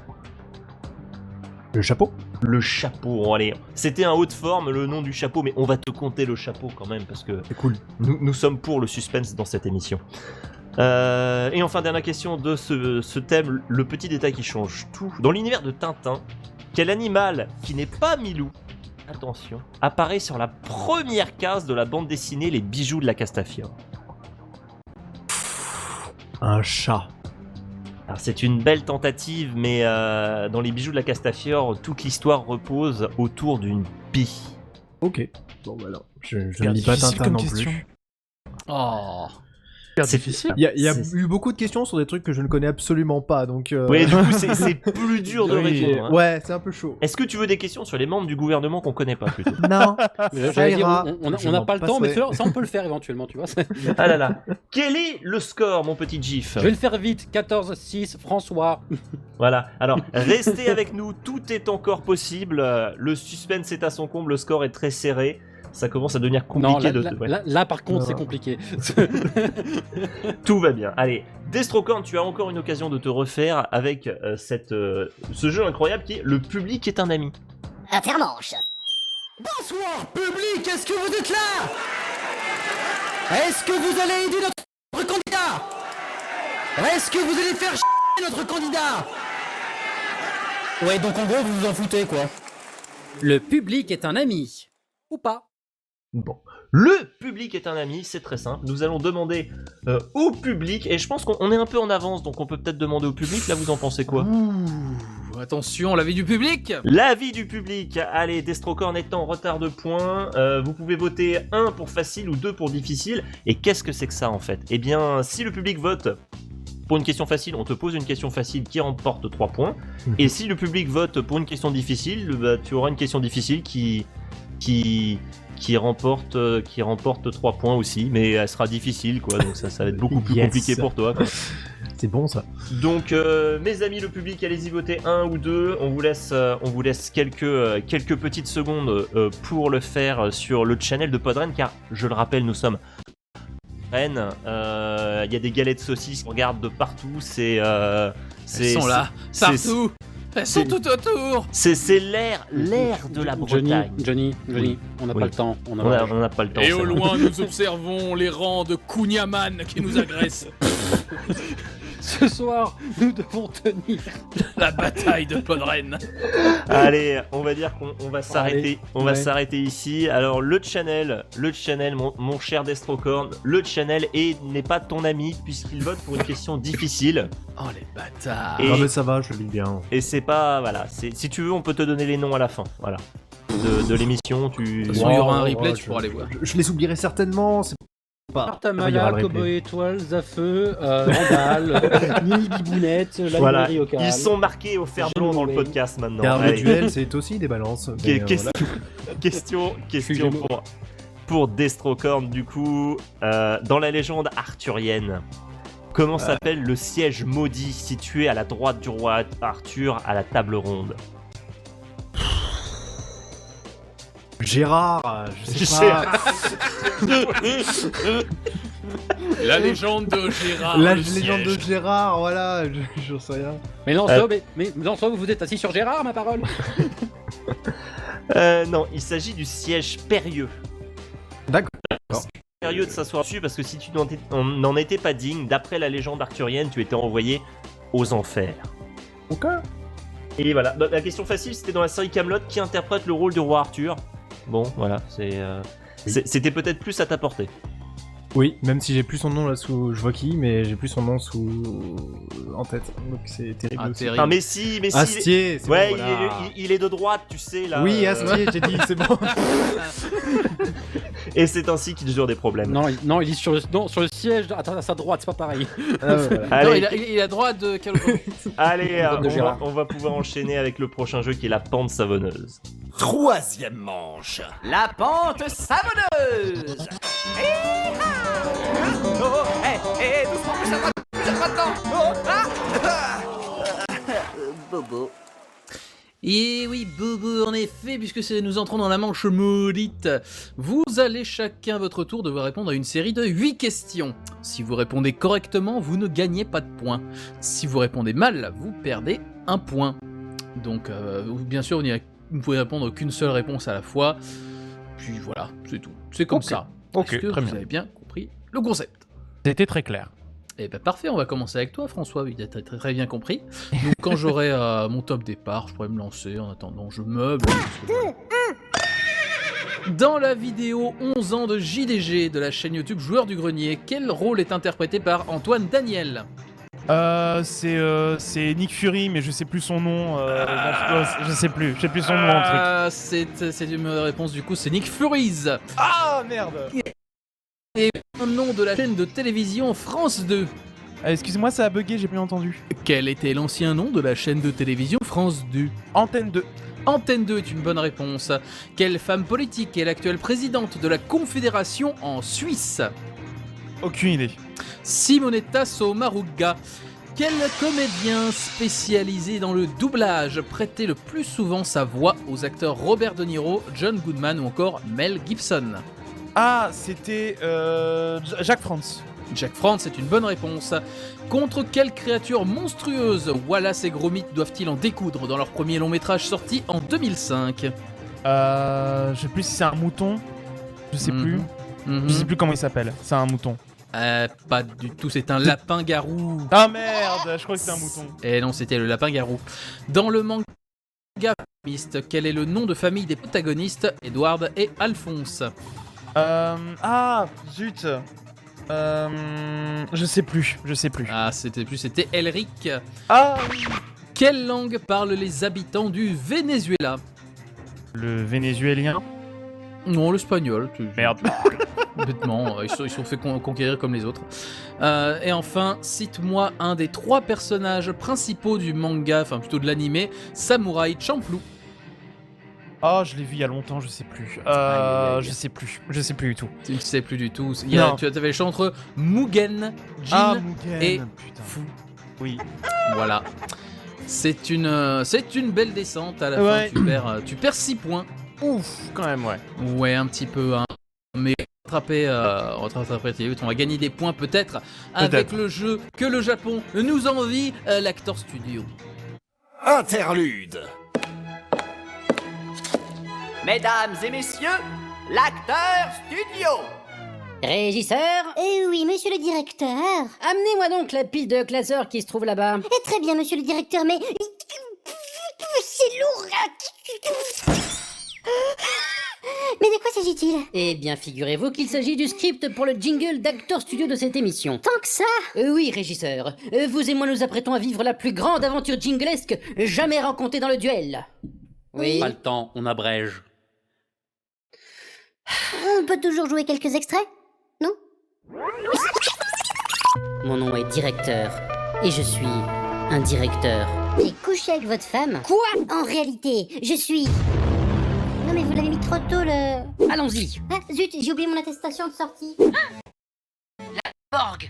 [SPEAKER 6] Le chapeau.
[SPEAKER 2] Le chapeau. Bon, allez, c'était un haut de forme, le nom du chapeau, mais on va te compter le chapeau quand même, parce que
[SPEAKER 6] C'est cool.
[SPEAKER 2] nous sommes pour le suspense dans cette émission. Et enfin, dernière question de ce thème, le petit détail qui change tout. Dans l'univers de Tintin, quel animal qui n'est pas Milou, attention, apparaît sur la première case de la bande dessinée Les Bijoux de la Castafiore ?
[SPEAKER 6] Un chat.
[SPEAKER 2] Alors c'est une belle tentative, mais dans Les Bijoux de la Castafiore, toute l'histoire repose autour d'une pie.
[SPEAKER 6] Ok. Bon, bah alors, je ne lis pas
[SPEAKER 5] difficile
[SPEAKER 6] Tintin
[SPEAKER 5] comme
[SPEAKER 6] non
[SPEAKER 5] question.
[SPEAKER 6] plus.
[SPEAKER 3] Oh.
[SPEAKER 2] C'est
[SPEAKER 5] difficile.
[SPEAKER 6] Il y a
[SPEAKER 2] C'est-
[SPEAKER 6] eu beaucoup de questions sur des trucs que je ne connais absolument pas, donc...
[SPEAKER 2] Oui, du coup c'est plus dur de
[SPEAKER 5] Oui.
[SPEAKER 2] répondre. Hein.
[SPEAKER 6] Ouais, c'est un peu chaud.
[SPEAKER 2] Est-ce que tu veux des questions sur les membres du gouvernement qu'on connaît pas plutôt ?
[SPEAKER 6] Non.
[SPEAKER 4] J'allais dire,
[SPEAKER 6] ira.
[SPEAKER 4] on
[SPEAKER 6] Je
[SPEAKER 4] n'a
[SPEAKER 6] m'en
[SPEAKER 4] pas le temps, mais
[SPEAKER 6] passerai.
[SPEAKER 4] ça on peut le faire éventuellement, tu vois.
[SPEAKER 2] Ah là là. Quel est le score, mon petit GIF ?
[SPEAKER 4] Je vais le faire vite. 14-6, François.
[SPEAKER 2] Voilà. Alors, restez avec nous, tout est encore possible. Le suspense est à son comble, le score est très serré. Ça commence à devenir
[SPEAKER 4] Non,
[SPEAKER 2] compliqué
[SPEAKER 4] là, par contre,
[SPEAKER 6] Non.
[SPEAKER 4] c'est compliqué.
[SPEAKER 2] Tout va bien. Allez, Destrocorn, tu as encore une occasion de te refaire avec ce jeu incroyable qui est Le public est un ami.
[SPEAKER 9] Intermanche.
[SPEAKER 1] Bonsoir, public, est-ce que vous êtes là? Est-ce que vous allez aider notre candidat? Est-ce que vous allez faire chier notre candidat? Ouais, donc en gros, vous vous en foutez, quoi.
[SPEAKER 3] Le public est un ami. Ou pas.
[SPEAKER 6] Bon.
[SPEAKER 2] Le public est un ami, c'est très simple. Nous allons demander au public, et je pense qu'on est un peu en avance, donc on peut peut-être demander au public. Là, vous en pensez quoi?
[SPEAKER 3] Ouh, attention, l'avis du public.
[SPEAKER 2] L'avis du public. Allez, Destrocorn est en retard de points. Vous pouvez voter 1 pour facile ou 2 pour difficile. Et qu'est-ce que c'est que ça en fait? Eh bien, si le public vote pour une question facile, on te pose une question facile qui remporte 3 points. Et si le public vote pour une question difficile, bah, tu auras une question difficile qui remporte 3 points aussi, mais elle sera difficile quoi, donc ça va être beaucoup plus
[SPEAKER 6] Yes.
[SPEAKER 2] compliqué pour toi quoi.
[SPEAKER 6] C'est bon ça.
[SPEAKER 2] Donc mes amis le public, allez-y voter 1 ou 2, on vous laisse quelques petites secondes pour le faire sur le channel de Podren, car je le rappelle, nous sommes Rennes, il y a des galettes de saucisses, on regarde de partout,
[SPEAKER 3] Elles sont là, partout. Elles sont tout autour.
[SPEAKER 2] c'est l'air de la Bretagne.
[SPEAKER 4] Johnny, on n'a
[SPEAKER 2] Oui.
[SPEAKER 4] pas le temps. On
[SPEAKER 2] On
[SPEAKER 4] a...
[SPEAKER 2] n'a pas le temps.
[SPEAKER 3] Et
[SPEAKER 2] c'est
[SPEAKER 3] au
[SPEAKER 2] vrai.
[SPEAKER 3] loin, nous observons les rangs de Kunyaman qui nous agressent.
[SPEAKER 4] Ce soir, nous devons tenir.
[SPEAKER 3] La bataille de Podren.
[SPEAKER 2] Allez, on va dire qu'on va s'arrêter. On va
[SPEAKER 4] ouais.
[SPEAKER 2] s'arrêter ici. Alors le channel, mon cher Destrocorn, le channel n'est pas ton ami puisqu'il vote pour une question difficile.
[SPEAKER 3] Oh les bâtards.
[SPEAKER 2] Et-
[SPEAKER 6] Ah mais ça va, je lis bien.
[SPEAKER 2] Et c'est pas voilà. Si tu veux, on peut te donner les noms à la fin. Voilà. De l'émission, tu.
[SPEAKER 3] De toute façon, il y aura un
[SPEAKER 6] Ouais,
[SPEAKER 3] replay,
[SPEAKER 6] ouais,
[SPEAKER 3] tu pourras aller voir.
[SPEAKER 6] Je les oublierai certainement, c'est pas...
[SPEAKER 4] Martamaya,
[SPEAKER 6] il y aura le
[SPEAKER 4] Cowboy
[SPEAKER 6] replay.
[SPEAKER 4] Étoile, Zafeu, Randall, Nini Bibounette, la
[SPEAKER 2] Voilà.
[SPEAKER 4] librairie au
[SPEAKER 2] Ils sont marqués au fer blanc dans le podcast maintenant.
[SPEAKER 6] Car le
[SPEAKER 2] Allez.
[SPEAKER 6] duel, c'est aussi des balances. mais, voilà.
[SPEAKER 2] Question
[SPEAKER 4] Excusez-moi.
[SPEAKER 2] pour Destrocorn du coup. Dans la légende arthurienne, comment s'appelle le siège maudit situé à la droite du roi Arthur à la table ronde?
[SPEAKER 6] Gérard, je sais pas.
[SPEAKER 3] La légende de Gérard.
[SPEAKER 6] La
[SPEAKER 3] le
[SPEAKER 6] légende de
[SPEAKER 3] siège.
[SPEAKER 6] Gérard, voilà, j'en sais rien.
[SPEAKER 4] Mais Lancelot, mais Lancelot, vous êtes assis sur Gérard, ma parole.
[SPEAKER 2] Non, il s'agit du siège Périlleux.
[SPEAKER 6] D'accord.
[SPEAKER 2] Périlleux de s'asseoir dessus parce que si tu n'en étais pas digne, d'après la légende arthurienne, tu étais envoyé aux enfers.
[SPEAKER 6] Ok.
[SPEAKER 2] Et voilà, donc, la question facile, c'était dans la série Camelot, qui interprète le rôle du roi Arthur. Bon, voilà, c'était peut-être plus à ta portée.
[SPEAKER 6] Oui, même si j'ai plus son nom là sous... Je vois qui, mais j'ai plus son nom en tête. Donc c'est terrible
[SPEAKER 3] Ah,
[SPEAKER 6] aussi.
[SPEAKER 3] terrible.
[SPEAKER 2] Ah, mais si,
[SPEAKER 6] Astier, c'est
[SPEAKER 2] ouais,
[SPEAKER 6] bon, voilà.
[SPEAKER 2] il est de droite, tu sais, là.
[SPEAKER 6] Oui, Astier, j'ai dit, c'est bon.
[SPEAKER 2] Et c'est ainsi qu'il dure des problèmes.
[SPEAKER 4] Non, il est sur le siège, à sa droite, c'est pas pareil.
[SPEAKER 6] Ah, ouais, voilà.
[SPEAKER 3] Non,
[SPEAKER 2] Allez,
[SPEAKER 3] il a droit de
[SPEAKER 2] allez,
[SPEAKER 4] de Gérard.
[SPEAKER 2] on va pouvoir enchaîner avec le prochain jeu qui est la pente savonneuse.
[SPEAKER 1] Troisième manche.
[SPEAKER 8] La pente savonneuse. Doucement, plus à droite, attends. Bobo.
[SPEAKER 3] Et oui, bobo, en effet, puisque nous entrons dans la manche maudite. Vous allez chacun à votre tour devoir répondre à une série de 8 questions. Si vous répondez correctement, vous ne gagnez pas de points. Si vous répondez mal, vous perdez un point. Donc, bien sûr, vous ne pouvez répondre qu'une seule réponse à la fois. Puis voilà, c'est tout. C'est comme ça.
[SPEAKER 5] Ok,
[SPEAKER 3] Est-ce que
[SPEAKER 5] très
[SPEAKER 3] vous
[SPEAKER 5] bien.
[SPEAKER 3] avez bien compris le concept?
[SPEAKER 5] C'était très clair.
[SPEAKER 3] Eh ben parfait, on va commencer avec toi François, il a très, très, très bien compris. Donc quand j'aurai mon top départ, je pourrai me lancer, en attendant je meuble. Dans la vidéo 11 ans de JDG de la chaîne YouTube Joueur du Grenier, quel rôle est interprété par Antoine Daniel?
[SPEAKER 5] C'est Nick Fury, mais je sais plus son nom. Je sais plus son nom en truc.
[SPEAKER 3] C'est une réponse du coup, c'est Nick Furies.
[SPEAKER 5] Ah merde.
[SPEAKER 3] Et un nom de la chaîne de télévision France 2.
[SPEAKER 5] Excuse-moi, ça a bugué, j'ai plus entendu.
[SPEAKER 3] Quel était l'ancien nom de la chaîne de télévision France 2?
[SPEAKER 5] Antenne 2.
[SPEAKER 3] Antenne 2 est une bonne réponse. Quelle femme politique est l'actuelle présidente de la Confédération en Suisse?
[SPEAKER 5] Aucune idée.
[SPEAKER 3] Simonetta Sommaruga. Quel comédien spécialisé dans le doublage prêtait le plus souvent sa voix aux acteurs Robert De Niro, John Goodman ou encore Mel Gibson?
[SPEAKER 5] Ah, c'était Jacques France.
[SPEAKER 3] Jack France est une bonne réponse. Contre quelle créature monstrueuse Wallace et Gromit doivent-ils en découdre dans leur premier long métrage sorti en 2005?
[SPEAKER 5] Je sais plus si c'est un mouton. Je sais plus. Je sais plus comment il s'appelle. C'est un mouton.
[SPEAKER 3] Pas du tout, c'est un lapin-garou.
[SPEAKER 5] Ah merde, je crois que c'est un mouton.
[SPEAKER 3] Et non, c'était le lapin-garou. Dans le manga Mist, quel est le nom de famille des protagonistes, Edward et Alphonse?
[SPEAKER 5] Ah, zut. Je sais plus.
[SPEAKER 3] Ah, c'était Elric.
[SPEAKER 5] Ah oui.
[SPEAKER 3] Quelle langue parlent les habitants du Venezuela?
[SPEAKER 5] Le vénézuélien.
[SPEAKER 3] Non, l'espagnol.
[SPEAKER 5] Merde.
[SPEAKER 3] Bêtement, ils sont fait conquérir comme les autres. Et enfin, cite-moi un des 3 personnages principaux du manga, enfin plutôt de l'animé, Samouraï Champloo.
[SPEAKER 5] Oh, je l'ai vu il y a longtemps, je sais plus. Je sais plus du tout.
[SPEAKER 3] Tu ne sais plus du tout. Tu avais le choix entre Mugen, Jin et Fu.
[SPEAKER 5] Oui.
[SPEAKER 3] Voilà. C'est une belle descente. À la fin, tu perds 6 points.
[SPEAKER 5] Ouf, quand même, ouais.
[SPEAKER 3] Ouais, un petit peu, hein. Mais on va gagner des points peut-être avec le jeu que le Japon nous envie, l'Actor Studio.
[SPEAKER 1] Interlude.
[SPEAKER 9] Mesdames et messieurs, l'Acteur Studio.
[SPEAKER 10] Régisseur?
[SPEAKER 11] Oui, monsieur le directeur.
[SPEAKER 10] Amenez-moi donc la pile de classeurs qui se trouve là-bas.
[SPEAKER 11] Très bien, monsieur le directeur, mais... c'est lourd. Mais de quoi s'agit-il?
[SPEAKER 10] Eh bien, figurez-vous qu'il s'agit du script pour le jingle d'Acteur Studio de cette émission.
[SPEAKER 11] Tant que ça?
[SPEAKER 10] Oui, régisseur. Vous et moi nous apprêtons à vivre la plus grande aventure jinglesque jamais rencontrée dans le duel. Oui.
[SPEAKER 4] Pas le temps, on abrège.
[SPEAKER 11] On peut toujours jouer quelques extraits? Non?
[SPEAKER 10] Mon nom est directeur. Et je suis un directeur.
[SPEAKER 11] J'ai couché avec votre femme?
[SPEAKER 10] Quoi?
[SPEAKER 11] En réalité, je suis... Non mais vous l'avez mis trop tôt le...
[SPEAKER 10] Allons-y.
[SPEAKER 11] Ah zut, j'ai oublié mon attestation de sortie.
[SPEAKER 10] Borg.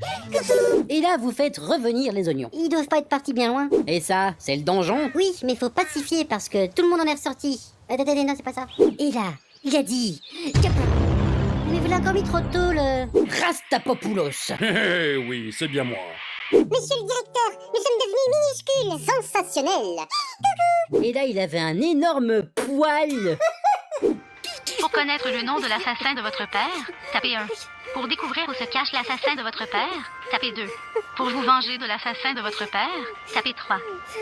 [SPEAKER 10] Et là, vous faites revenir les oignons.
[SPEAKER 11] Ils doivent pas être partis bien loin.
[SPEAKER 10] Et ça, c'est le donjon?
[SPEAKER 11] Oui, mais faut pas s'y fier parce que tout le monde en est ressorti. Attendez, non, c'est pas ça. Et là, il a dit... Mais vous l'avez encore mis trop tôt le...
[SPEAKER 10] Rastapopoulos.
[SPEAKER 4] Oui, c'est bien moi.
[SPEAKER 11] Monsieur le directeur, nous sommes devenus minuscules. Sensationnel.
[SPEAKER 10] Et là, il avait un énorme poil.
[SPEAKER 12] Pour connaître le nom de l'assassin de votre père, tapez 1. Pour découvrir où se cache l'assassin de votre père, tapez 2. Pour vous venger de l'assassin de votre père, tapez 3.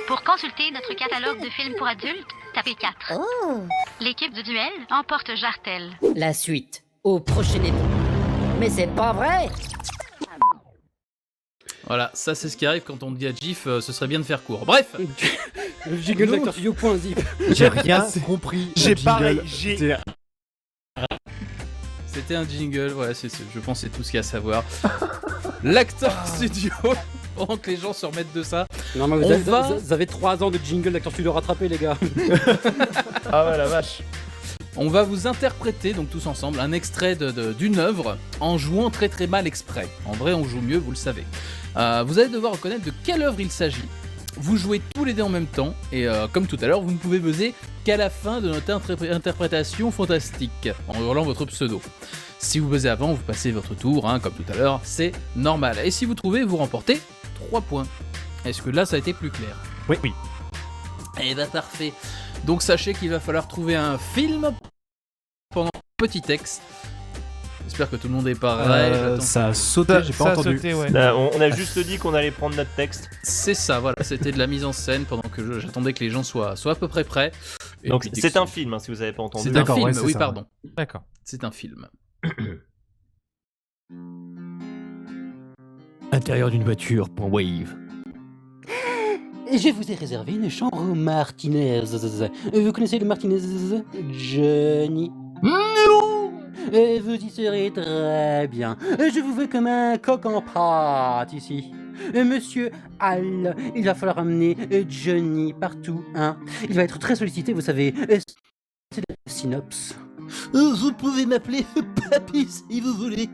[SPEAKER 12] Pour consulter notre catalogue de films pour adultes, tapez 4.
[SPEAKER 11] Oh.
[SPEAKER 12] L'équipe du duel emporte Jartel.
[SPEAKER 10] La suite, au prochain épisode. Mais c'est pas vrai!
[SPEAKER 3] Voilà, ça c'est ce qui arrive quand on dit à GIF, ce serait bien de faire court. Bref.
[SPEAKER 4] Jingle d'Acteur Studio.zip.
[SPEAKER 6] J'ai rien compris.
[SPEAKER 5] J'ai
[SPEAKER 6] jingle.
[SPEAKER 5] pareil.
[SPEAKER 3] C'était un jingle, voilà, je pense que c'est tout ce qu'il y a à savoir. L'Acteur Studio, pendant que les gens se remettent de ça.
[SPEAKER 4] Non, mais vous avez 3 ans de jingle d'Acteur Studio rattrapé, les gars.
[SPEAKER 5] Ah ouais, la vache.
[SPEAKER 3] On va vous interpréter, donc tous ensemble, un extrait d'une œuvre en jouant très très mal exprès. En vrai, on joue mieux, vous le savez. Vous allez devoir reconnaître de quelle œuvre il s'agit. Vous jouez tous les deux en même temps, et comme tout à l'heure, vous ne pouvez buzzer qu'à la fin de notre interprétation fantastique, en hurlant votre pseudo. Si vous buzzez avant, vous passez votre tour, comme tout à l'heure, c'est normal. Et si vous trouvez, vous remportez 3 points. Est-ce que là, ça a été plus clair ?
[SPEAKER 5] Oui.
[SPEAKER 3] Eh ben parfait. Donc sachez qu'il va falloir trouver un film pendant petit texte. J'espère que tout le monde est pareil.
[SPEAKER 6] Ça a sauté, j'ai pas entendu.
[SPEAKER 5] Sauté, ouais.
[SPEAKER 2] Là, on a juste dit qu'on allait prendre notre texte.
[SPEAKER 3] C'est ça, voilà. C'était de la mise en scène pendant que j'attendais que les gens soient à peu près prêts. Et
[SPEAKER 2] Donc
[SPEAKER 3] puis,
[SPEAKER 2] c'est un film, si vous n'avez pas entendu.
[SPEAKER 3] C'est un film,
[SPEAKER 6] ouais, c'est
[SPEAKER 3] oui,
[SPEAKER 6] ça.
[SPEAKER 3] pardon.
[SPEAKER 5] D'accord.
[SPEAKER 3] C'est un film.
[SPEAKER 8] Intérieur d'une voiture pour Wave.
[SPEAKER 4] Je vous ai réservé une chambre au Martinez. Vous connaissez le Martinez, Johnny? Non. Vous y serez très bien. Je vous veux comme un coq en pâte ici. Monsieur Hall, il va falloir amener Johnny partout, hein. Il va être très sollicité, vous savez. C'est la synopsis. Vous pouvez m'appeler Papy si vous voulez.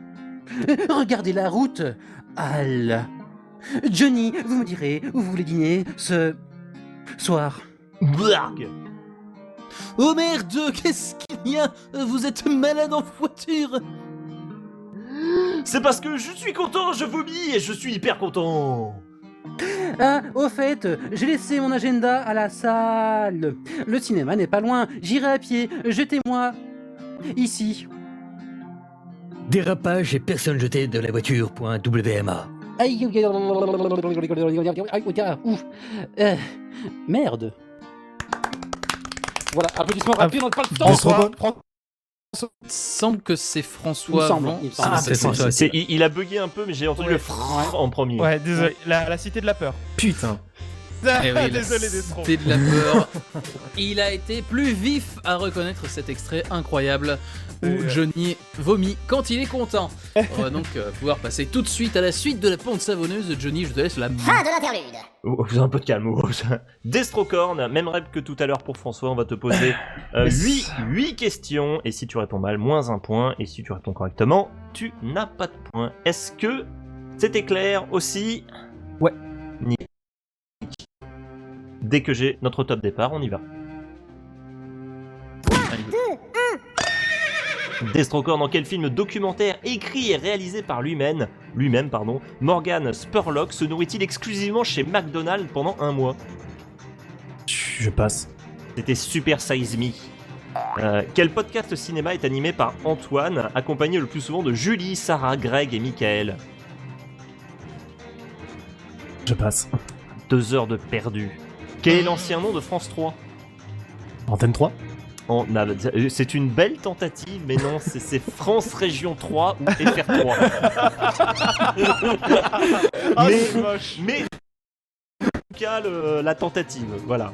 [SPEAKER 4] Regardez la route, Hall. Johnny, vous me direz où vous voulez dîner ce soir.
[SPEAKER 2] Blarg.
[SPEAKER 4] Oh merde, qu'est-ce qu'il y a? Vous êtes malade en voiture.
[SPEAKER 2] C'est parce que je suis content, je vomis et je suis hyper content.
[SPEAKER 4] Ah, au fait, j'ai laissé mon agenda à la salle. Le cinéma n'est pas loin, j'irai à pied, jetez-moi ici.
[SPEAKER 8] Dérapage et personne jeté de la voiture. .wma.
[SPEAKER 4] Aïe, ouf. Merde. Voilà, applaudissements rapides, on n'a pas le temps.
[SPEAKER 3] Il semble que c'est François.
[SPEAKER 4] Il me semble.
[SPEAKER 3] Ah, c'est François.
[SPEAKER 2] Il a bugué un peu, mais j'ai entendu le en premier.
[SPEAKER 5] Ouais, désolé. La cité de la peur.
[SPEAKER 6] Putain.
[SPEAKER 3] Eh oui,
[SPEAKER 5] Désolé d'être trop.
[SPEAKER 3] C'était de la peur. Il a été plus vif à reconnaître cet extrait incroyable où Johnny vomit quand il est content. On va donc pouvoir passer tout de suite à la suite de la pente savonneuse. Johnny, je te laisse la main.
[SPEAKER 11] Fin de l'interlude.
[SPEAKER 2] Vous un peu de calme. Destrocorn, même rêve que tout à l'heure pour François, on va te poser 8 questions. Et si tu réponds mal, moins 1 point. Et si tu réponds correctement, tu n'as pas de point. Est-ce que c'était clair aussi?
[SPEAKER 6] Ouais.
[SPEAKER 2] Dès que j'ai notre top départ, on y va.
[SPEAKER 11] 3, 2, 1.
[SPEAKER 2] Destrocorn, dans quel film documentaire écrit et réalisé par lui-même, Morgan Spurlock se nourrit-il exclusivement chez McDonald's pendant 1 mois?
[SPEAKER 6] Je passe.
[SPEAKER 2] C'était Super Size Me. Quel podcast cinéma est animé par Antoine, accompagné le plus souvent de Julie, Sarah, Greg et Michael?
[SPEAKER 6] Je passe.
[SPEAKER 2] 2 heures de perdu. Quel est l'ancien nom de France 3?
[SPEAKER 6] Antenne 3.
[SPEAKER 2] C'est une belle tentative, mais non, c'est France Région 3 ou FR3. mais en tout cas, la tentative, voilà.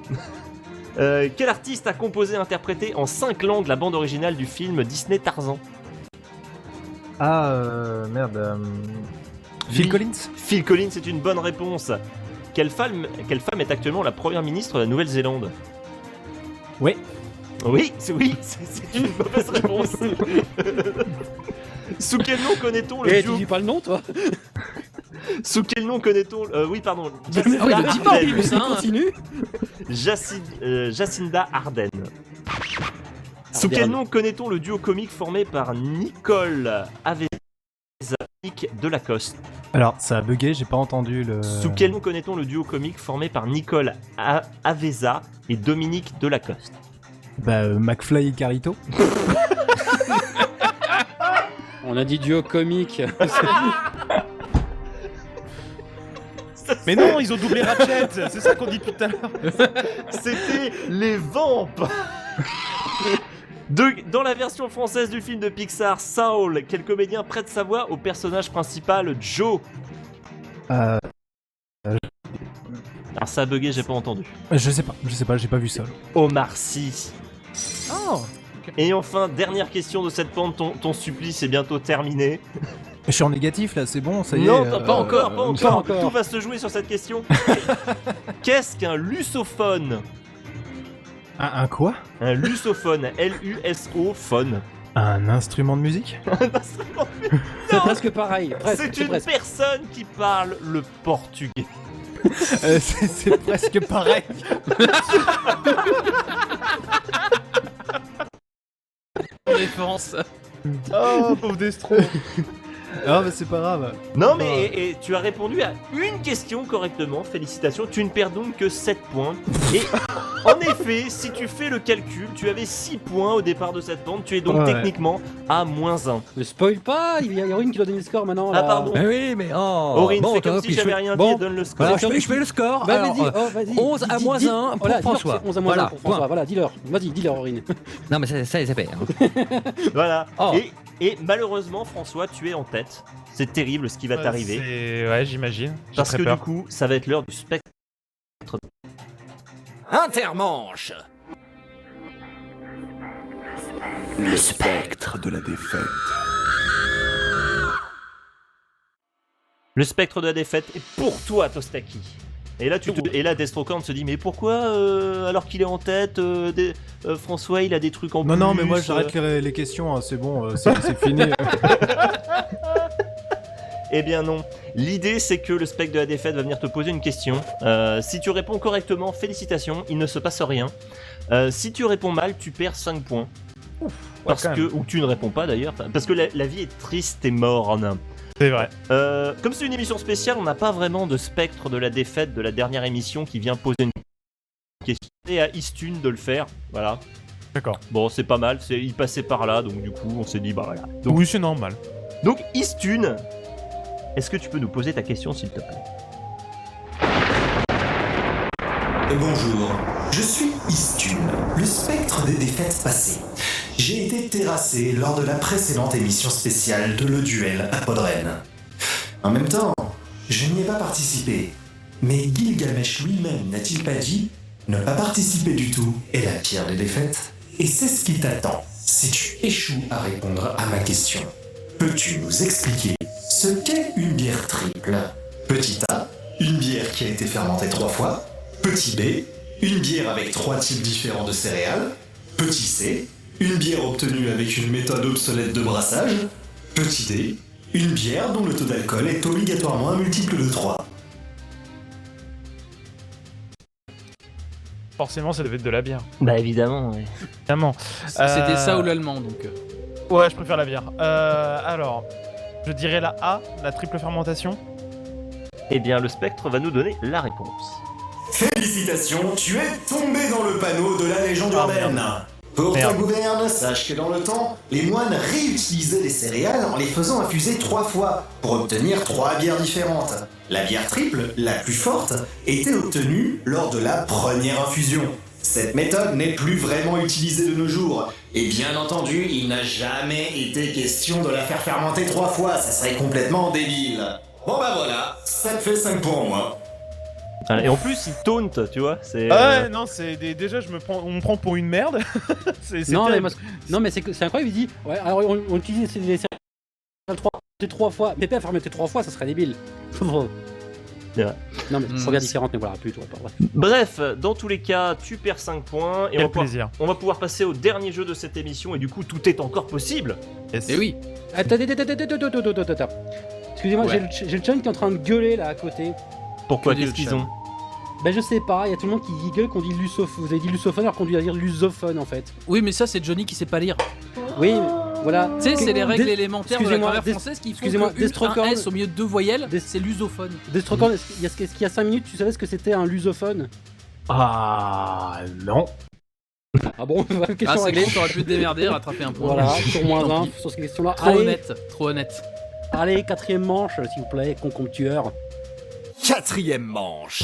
[SPEAKER 2] Quel artiste a composé et interprété en 5 langues la bande originale du film Disney Tarzan?
[SPEAKER 6] Merde. Phil Collins.
[SPEAKER 2] Phil Collins, c'est une bonne réponse. Quelle femme est actuellement la première ministre de la Nouvelle-Zélande?
[SPEAKER 6] Oui.
[SPEAKER 2] Oui, c'est une mauvaise réponse. Sous quel nom connaît-on le duo...
[SPEAKER 4] tu dis pas le nom, toi?
[SPEAKER 2] Sous quel nom connaît-on... oui, pardon.
[SPEAKER 3] Ah oui, le dit pas en plus, hein.
[SPEAKER 4] Continue.
[SPEAKER 2] Jacinda Ardern. Sous quel nom connaît-on le duo comique formé par Nicole Avesa et Dominique Delacoste?
[SPEAKER 6] Alors, ça a bugué, j'ai pas entendu le...
[SPEAKER 2] Sous quel nom connaît-on le duo comique formé par Nicole Avesa et Dominique Delacoste?
[SPEAKER 6] McFly et Carito.
[SPEAKER 4] On a dit duo comique.
[SPEAKER 5] Mais non, ils ont doublé Ratchet, c'est ça qu'on dit tout à l'heure.
[SPEAKER 2] C'était les Vampes. Dans la version française du film de Pixar, Saul, quel comédien prête sa voix au personnage principal Joe? Alors ça a bugué, j'ai pas entendu.
[SPEAKER 6] Je sais pas, j'ai pas vu ça.
[SPEAKER 2] Omar Sy.
[SPEAKER 6] Oh.
[SPEAKER 2] Et enfin, dernière question de cette pente, ton supplice est bientôt terminé.
[SPEAKER 6] Je suis en négatif là, c'est bon, ça y est.
[SPEAKER 2] Non, pas encore.
[SPEAKER 4] encore.
[SPEAKER 2] Tout va se jouer sur cette question. Qu'est-ce qu'un lusophone?
[SPEAKER 6] Un quoi?
[SPEAKER 2] Un lusophone, L-U-S-O, phone.
[SPEAKER 6] Un instrument de musique?
[SPEAKER 4] C'est presque pareil.
[SPEAKER 2] C'est une personne qui parle le portugais.
[SPEAKER 6] C'est presque pareil.
[SPEAKER 3] Référence.
[SPEAKER 5] Oh, pauvre Destro.
[SPEAKER 6] Ah, mais c'est pas grave.
[SPEAKER 2] Non, mais et tu as répondu à une question correctement. Félicitations. Tu ne perds donc que 7 points. Et en effet, si tu fais le calcul, tu avais 6 points au départ de cette bande. Tu es donc techniquement à -1.
[SPEAKER 4] Ne spoil pas, il y a Aurine qui doit donner le score maintenant.
[SPEAKER 2] Ah,
[SPEAKER 4] là.
[SPEAKER 2] pardon.
[SPEAKER 8] Oui, mais oh.
[SPEAKER 2] Aurine,
[SPEAKER 8] bon,
[SPEAKER 2] fais comme
[SPEAKER 8] top,
[SPEAKER 2] si j'avais rien dit et donne le score.
[SPEAKER 8] Voilà, je fais le score.
[SPEAKER 4] Bah,
[SPEAKER 8] Alors,
[SPEAKER 4] vas-y,
[SPEAKER 8] 11 à moins 1 pour
[SPEAKER 4] voilà,
[SPEAKER 8] François.
[SPEAKER 4] dis-leur que c'est 11 à moins 1 pour François. Voilà, dis-leur. Vas-y, dis-leur, Aurine.
[SPEAKER 8] Non, mais ça c'est fait.
[SPEAKER 2] Voilà.
[SPEAKER 8] Oh.
[SPEAKER 2] Et malheureusement, François, tu es en tête. C'est terrible ce qui va t'arriver.
[SPEAKER 5] Ouais, j'imagine. J'ai
[SPEAKER 2] Parce
[SPEAKER 5] très
[SPEAKER 2] que
[SPEAKER 5] peur.
[SPEAKER 2] du coup, ça va être l'heure du spectre.
[SPEAKER 9] Intermanche.
[SPEAKER 1] Le spectre de la défaite.
[SPEAKER 2] Le spectre de la défaite est pour toi, Tostaki. Et là, Destrocorn se dit, mais pourquoi, alors qu'il est en tête, François, il a des trucs en plus.
[SPEAKER 6] Non, mais moi j'arrête les questions, hein, c'est bon, c'est fini.
[SPEAKER 2] Eh bien non. L'idée, c'est que le spectre de la défaite va venir te poser une question. Si tu réponds correctement, félicitations, il ne se passe rien. Si tu réponds mal, tu perds 5 points. Ou tu ne réponds pas d'ailleurs, parce que la vie est triste et morne.
[SPEAKER 5] C'est vrai.
[SPEAKER 2] Comme c'est une émission spéciale, on n'a pas vraiment de spectre de la défaite de la dernière émission qui vient poser une question. Et à Istune de le faire, voilà.
[SPEAKER 5] D'accord.
[SPEAKER 2] Bon, c'est pas mal, il passait par là, donc du coup, on s'est dit, bah voilà. Donc,
[SPEAKER 5] oui, c'est normal.
[SPEAKER 2] Donc, Istune, est-ce que tu peux nous poser ta question, s'il te plaît?
[SPEAKER 1] Bonjour, je suis Istune, le spectre des défaites passées. J'ai été terrassé lors de la précédente émission spéciale de Le Duel à Podren. En même temps, je n'y ai pas participé. Mais Gilgamesh lui-même n'a-t-il pas dit « Ne pas participer du tout est la pire des défaites » Et c'est ce qui t'attend si tu échoues à répondre à ma question. Peux-tu nous expliquer ce qu'est une bière triple? Petit A, une bière qui a été fermentée 3 fois. Petit B, une bière avec 3 types différents de céréales. Petit C, une bière obtenue avec une méthode obsolète de brassage. Petit D, une bière dont le taux d'alcool est obligatoirement un multiple de 3.
[SPEAKER 5] Forcément, ça devait être de la bière.
[SPEAKER 2] Bah évidemment, ouais.
[SPEAKER 5] Évidemment.
[SPEAKER 3] C'était ça ou l'allemand, donc.
[SPEAKER 5] Ouais, je préfère la bière. Alors, je dirais la A, la triple fermentation.
[SPEAKER 2] Eh bien, le spectre va nous donner la réponse.
[SPEAKER 1] Félicitations, tu es tombé dans le panneau de la légende urbaine. Pour ta gouverne, sache que dans le temps, les moines réutilisaient les céréales en les faisant infuser 3 fois pour obtenir 3 bières différentes. La bière triple, la plus forte, était obtenue lors de la première infusion. Cette méthode n'est plus vraiment utilisée de nos jours. Et bien entendu, il n'a jamais été question de la faire fermenter 3 fois, ça serait complètement débile. Bon bah voilà, ça te fait 5 points en moins.
[SPEAKER 2] Et en plus, il taunt, tu vois. C'est.
[SPEAKER 5] Ouais, non, c'est déjà, on me prend pour une merde.
[SPEAKER 4] Non, mais c'est incroyable. Il dit, ouais, alors on utilise les céréales 3 fois, mais pas fermenter 3 fois, ça serait débile.
[SPEAKER 2] C'est vrai.
[SPEAKER 4] Non, mais c'est bien différente, mais voilà, plus toi.
[SPEAKER 2] Bref, dans tous les cas, tu perds 5 points. Et on va pouvoir passer au dernier jeu de cette émission. Et du coup, tout est encore possible.
[SPEAKER 3] Et oui.
[SPEAKER 4] Attends. Excusez-moi,
[SPEAKER 2] Ouais.
[SPEAKER 4] j'ai le challenge qui est en train de gueuler là à côté.
[SPEAKER 2] Pourquoi qu'est-ce qu'ils ont?
[SPEAKER 4] Bah je sais pas, il y a tout le monde qui gueule qu'on dit lusophone. Vous avez dit lusophone alors qu'on doit dire lusophone en fait.
[SPEAKER 3] Oui, mais ça, c'est Johnny qui sait pas lire.
[SPEAKER 4] Oui, voilà.
[SPEAKER 3] Tu sais, c'est les règles élémentaires de la grammaire française qui font que un S au milieu de 2 voyelles, c'est lusophone.
[SPEAKER 4] Destrocorn, il y a 5 minutes, tu savais ce que c'était un lusophone?
[SPEAKER 6] Ah non.
[SPEAKER 4] Ah bon, question
[SPEAKER 3] c'est
[SPEAKER 4] réglée.
[SPEAKER 3] bon, t'aurais pu te démerder, rattraper un point.
[SPEAKER 4] Voilà, sur moins
[SPEAKER 3] Tant
[SPEAKER 4] 1
[SPEAKER 3] pis.
[SPEAKER 4] sur ces questions-là.
[SPEAKER 3] Trop honnête, trop honnête.
[SPEAKER 4] Allez, 4ème manche, s'il vous plaît, concombre tueur.
[SPEAKER 9] 4ème manche.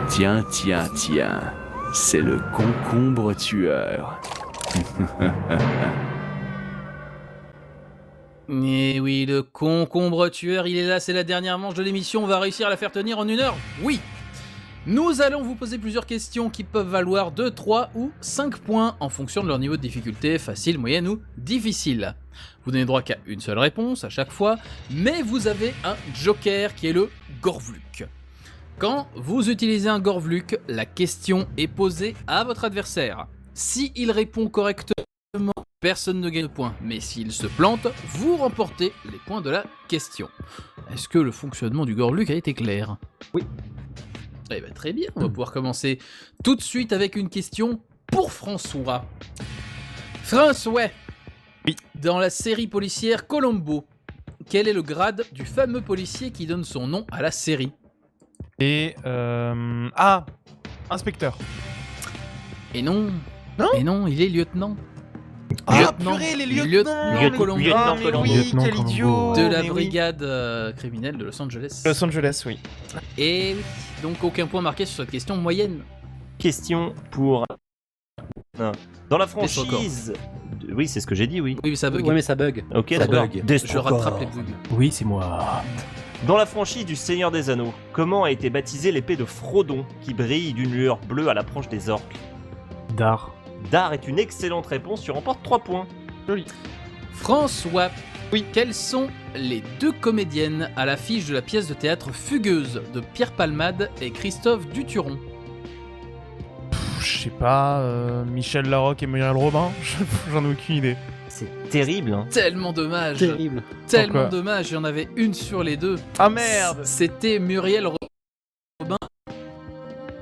[SPEAKER 13] Tiens, c'est le concombre tueur.
[SPEAKER 3] Et oui, le concombre tueur, il est là, c'est la dernière manche de l'émission, on va réussir à la faire tenir en 1 heure. Oui. Nous allons vous poser plusieurs questions qui peuvent valoir 2, 3 ou 5 points en fonction de leur niveau de difficulté, facile, moyenne ou difficile. Vous n'avez droit qu'à une seule réponse à chaque fois, mais vous avez un joker qui est le Gorvluk. Quand vous utilisez un Gorvluk, la question est posée à votre adversaire. Si il répond correctement, personne ne gagne de points, mais s'il se plante, vous remportez les points de la question. Est-ce que le fonctionnement du Gorluc a été clair?
[SPEAKER 6] Oui.
[SPEAKER 3] Eh ben très bien, on va pouvoir commencer tout de suite avec une question pour François. François,
[SPEAKER 5] oui.
[SPEAKER 3] Dans la série policière Columbo, quel est le grade du fameux policier qui donne son nom à la série?
[SPEAKER 5] Et inspecteur.
[SPEAKER 3] Et non.
[SPEAKER 5] Non.
[SPEAKER 3] Et non, il est lieutenant.
[SPEAKER 5] Purée, les lieutenants
[SPEAKER 3] Colombo.
[SPEAKER 2] Lieutenant Colombo.
[SPEAKER 5] Oui, quel
[SPEAKER 6] Colombo.
[SPEAKER 5] idiot.
[SPEAKER 3] De la
[SPEAKER 5] mais
[SPEAKER 3] brigade criminelle de Los Angeles.
[SPEAKER 5] Los Angeles, oui.
[SPEAKER 3] Et oui, donc aucun point marqué sur cette question moyenne.
[SPEAKER 2] Question pour... Dans la franchise... Oui, c'est ce que j'ai dit, oui.
[SPEAKER 3] Oui, mais ça bug.
[SPEAKER 4] Ouais, mais ça bug.
[SPEAKER 2] Ok,
[SPEAKER 4] Ça
[SPEAKER 2] d'accord.
[SPEAKER 4] bug.
[SPEAKER 3] Je rattrape les bugs.
[SPEAKER 6] Oui, c'est moi.
[SPEAKER 2] Dans la franchise du Seigneur des Anneaux, comment a été baptisée l'épée de Frodon qui brille d'une lueur bleue à l'approche des orques?
[SPEAKER 6] Dar.
[SPEAKER 2] Dar est une excellente réponse, tu remportes 3 points.
[SPEAKER 5] Joli.
[SPEAKER 3] François, oui. Quelles sont les 2 comédiennes à l'affiche de la pièce de théâtre Fugueuse de Pierre Palmade et Christophe Duturon?
[SPEAKER 5] Je sais pas, Michel Larocque et Muriel Robin. J'en ai aucune idée.
[SPEAKER 2] C'est terrible, hein.
[SPEAKER 3] Tellement dommage.
[SPEAKER 4] Terrible.
[SPEAKER 3] Tellement
[SPEAKER 5] Pourquoi
[SPEAKER 3] dommage, il y en avait une sur les 2.
[SPEAKER 5] Ah merde.
[SPEAKER 3] C'était Muriel Robin.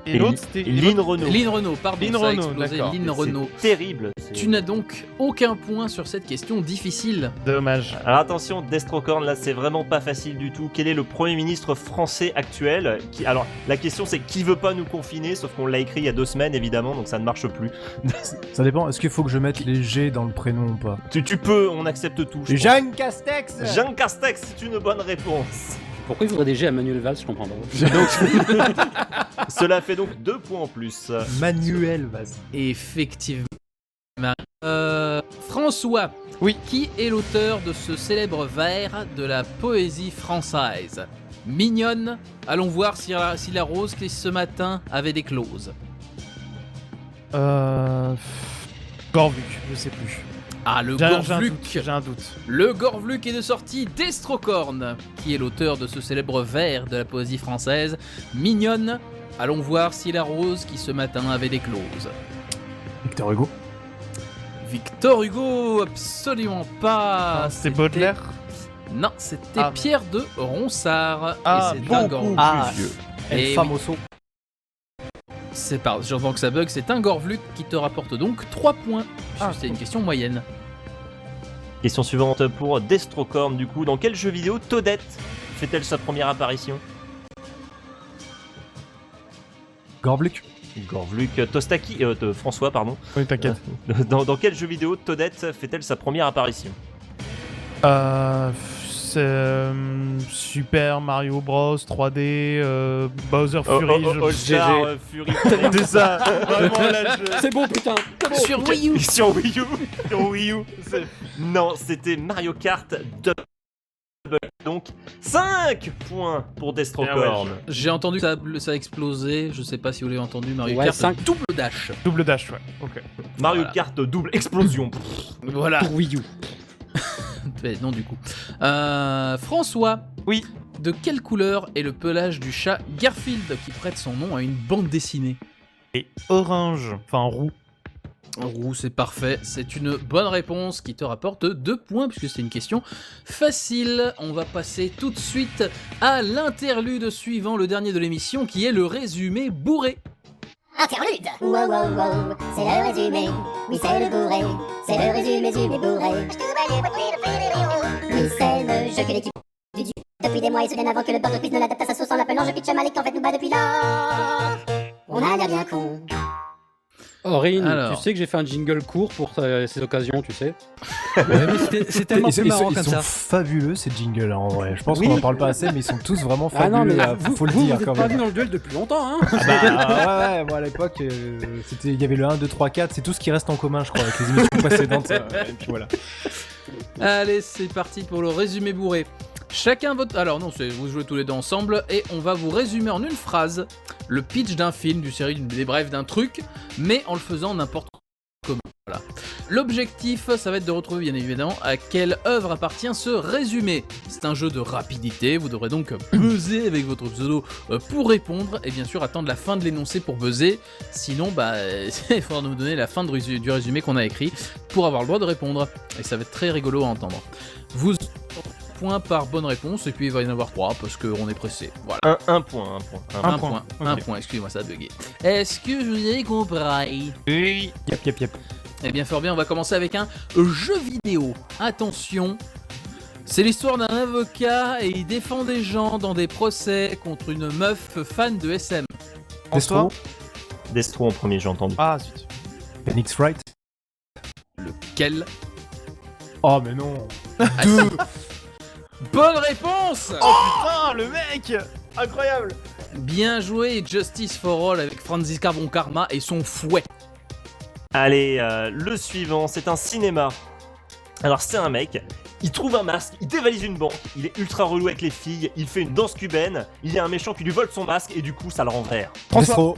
[SPEAKER 5] Et l'autre, c'était
[SPEAKER 2] Lynn Renaud.
[SPEAKER 3] Lynn Renaud, pardon,
[SPEAKER 5] Lynn
[SPEAKER 3] ça a
[SPEAKER 5] Renaud,
[SPEAKER 3] explosé.
[SPEAKER 5] d'accord.
[SPEAKER 3] Lynn Renaud.
[SPEAKER 2] C'est terrible.
[SPEAKER 3] Tu n'as donc aucun point sur cette question difficile.
[SPEAKER 5] Dommage.
[SPEAKER 2] Alors attention, Destrocorn, là c'est vraiment pas facile du tout. Quel est le Premier ministre français actuel qui... Alors la question c'est qui veut pas nous confiner, sauf qu'on l'a écrit il y a 2 semaines évidemment, donc ça ne marche plus.
[SPEAKER 6] Ça dépend, est-ce qu'il faut que je mette les G dans le prénom ou pas?
[SPEAKER 2] Tu peux, on accepte tout. je pense.
[SPEAKER 6] Jean Castex.
[SPEAKER 2] Jean Castex, c'est une bonne réponse.
[SPEAKER 4] Pourquoi il faudrait des G à Manuel Valls, je comprends pas.
[SPEAKER 2] Cela fait donc 2 points en plus.
[SPEAKER 6] Manuel, vas-y.
[SPEAKER 3] Effectivement. François,
[SPEAKER 5] oui.
[SPEAKER 3] Qui est l'auteur de ce célèbre vers de la poésie française? Mignonne, allons voir si la rose qui ce matin avait d'éclose.
[SPEAKER 5] Gorvuk, je sais plus.
[SPEAKER 3] Ah, le Gorvluk.
[SPEAKER 5] J'ai un doute.
[SPEAKER 3] Le Gorvluk est de sortie Destrocorn, qui est l'auteur de ce célèbre vers de la poésie française. Mignonne, allons voir si la rose qui ce matin avait d'éclose.
[SPEAKER 6] Victor Hugo.
[SPEAKER 3] Victor Hugo, absolument pas.
[SPEAKER 5] C'est Baudelaire.
[SPEAKER 3] Non, c'était Pierre de Ronsard.
[SPEAKER 5] Ah,
[SPEAKER 3] et c'est un Gorvluk.
[SPEAKER 5] plus vieux.
[SPEAKER 3] Et
[SPEAKER 6] Famoso.
[SPEAKER 3] C'est pas, j'entends que ça bug, c'est un Gorvluk qui te rapporte donc 3 points, puisque c'est une question moyenne.
[SPEAKER 2] Question suivante pour Destrocorn du coup. Dans quel jeu vidéo Toadette fait-elle sa première apparition?
[SPEAKER 6] Gorvluk.
[SPEAKER 2] Gorvluk, Tostaki, François pardon.
[SPEAKER 5] Oui, t'inquiète.
[SPEAKER 2] Dans quel jeu vidéo Toadette fait-elle sa première apparition?
[SPEAKER 5] C'est Super Mario Bros 3D, Bowser Fury,
[SPEAKER 2] All-Star Fury.
[SPEAKER 5] C'est ça, vraiment là
[SPEAKER 4] C'est bon putain.
[SPEAKER 3] Sur Wii U.
[SPEAKER 2] Sur Wii U. Sur Wii U. Non, c'était Mario Kart Double. Donc 5 points pour Destrocorn.
[SPEAKER 3] J'ai entendu que ça a explosé, je sais pas si vous l'avez entendu, Mario
[SPEAKER 4] Ouais,
[SPEAKER 3] Kart
[SPEAKER 4] 5.
[SPEAKER 3] double dash.
[SPEAKER 5] Double dash, ouais. Ok.
[SPEAKER 2] Mario
[SPEAKER 3] Voilà.
[SPEAKER 2] Kart double explosion.
[SPEAKER 3] Voilà.
[SPEAKER 4] Pour Wii U.
[SPEAKER 3] Non du coup. François.
[SPEAKER 5] Oui.
[SPEAKER 3] De quelle couleur est le pelage du chat Garfield qui prête son nom à une bande dessinée?
[SPEAKER 5] Et orange, enfin roux.
[SPEAKER 3] Roux, c'est parfait. C'est une bonne réponse qui te rapporte 2 points puisque c'est une question facile. On va passer tout de suite à l'interlude suivant, le dernier de l'émission, qui est le résumé bourré.
[SPEAKER 11] Interlude. Wow, wow, wow, c'est le résumé. Oui, c'est le bourré. C'est le résumé bourré. Oui, c'est le jeu que l'équipe du Dieu depuis des mois et bien avant que le board de quiz ne l'adapte à sa sauce en l'appelant je pitch Malik en fait nous bat depuis lors. On a l'air bien con.
[SPEAKER 4] Aurine,
[SPEAKER 3] Alors.
[SPEAKER 4] tu sais que j'ai fait un jingle court pour ces occasions, tu sais.
[SPEAKER 8] C'est tellement plus marrant
[SPEAKER 6] Ils
[SPEAKER 8] comme
[SPEAKER 6] sont
[SPEAKER 8] ça.
[SPEAKER 6] fabuleux ces jingles en vrai. Je pense
[SPEAKER 4] Oui.
[SPEAKER 6] qu'on en parle pas assez, mais ils sont tous vraiment
[SPEAKER 4] Ah non,
[SPEAKER 6] fabuleux.
[SPEAKER 4] mais
[SPEAKER 6] faut le
[SPEAKER 4] vous
[SPEAKER 6] dire
[SPEAKER 4] êtes
[SPEAKER 6] quand
[SPEAKER 4] pas
[SPEAKER 6] même.
[SPEAKER 4] vu dans le duel depuis longtemps, hein.
[SPEAKER 6] Ouais, moi à l'époque, il y avait le 1, 2, 3, 4, c'est tout ce qui reste en commun, je crois, avec les émissions précédentes. Et puis voilà.
[SPEAKER 3] Allez, c'est parti pour le résumé bourré. Chacun votre... Alors non, vous jouez tous les deux ensemble et on va vous résumer en une phrase le pitch d'un film, d'une série, des brefs, d'un truc, mais en le faisant n'importe comment. Voilà. L'objectif, ça va être de retrouver bien évidemment à quelle œuvre appartient ce résumé. C'est un jeu de rapidité, vous devrez donc buzzer avec votre pseudo pour répondre et bien sûr attendre la fin de l'énoncé pour buzzer. Sinon, il faudra nous donner la fin du résumé qu'on a écrit pour avoir le droit de répondre. Et ça va être très rigolo à entendre. Vous point par bonne réponse et puis il va y en avoir 3 parce qu'on est pressé. Voilà.
[SPEAKER 2] Un point.
[SPEAKER 3] Un point, excusez-moi, ça a bugué. Est-ce que je vous ai compris?
[SPEAKER 5] Oui. Yep.
[SPEAKER 3] Eh bien, fort bien, on va commencer avec un jeu vidéo. Attention, c'est l'histoire d'un avocat et il défend des gens dans des procès contre une meuf fan de SM.
[SPEAKER 2] Destro en premier, j'ai entendu.
[SPEAKER 5] Ah, zut.
[SPEAKER 6] Phoenix Wright.
[SPEAKER 3] Lequel?
[SPEAKER 6] Oh, mais non.
[SPEAKER 3] Bonne réponse.
[SPEAKER 5] Oh putain, le mec. Incroyable.
[SPEAKER 3] Bien joué, Justice for All avec Franziska von Karma et son fouet.
[SPEAKER 2] Allez, le suivant, c'est un cinéma. Alors c'est un mec, il trouve un masque, il dévalise une banque, il est ultra relou avec les filles, il fait une danse cubaine, il y a un méchant qui lui vole son masque et du coup ça le rend vert. François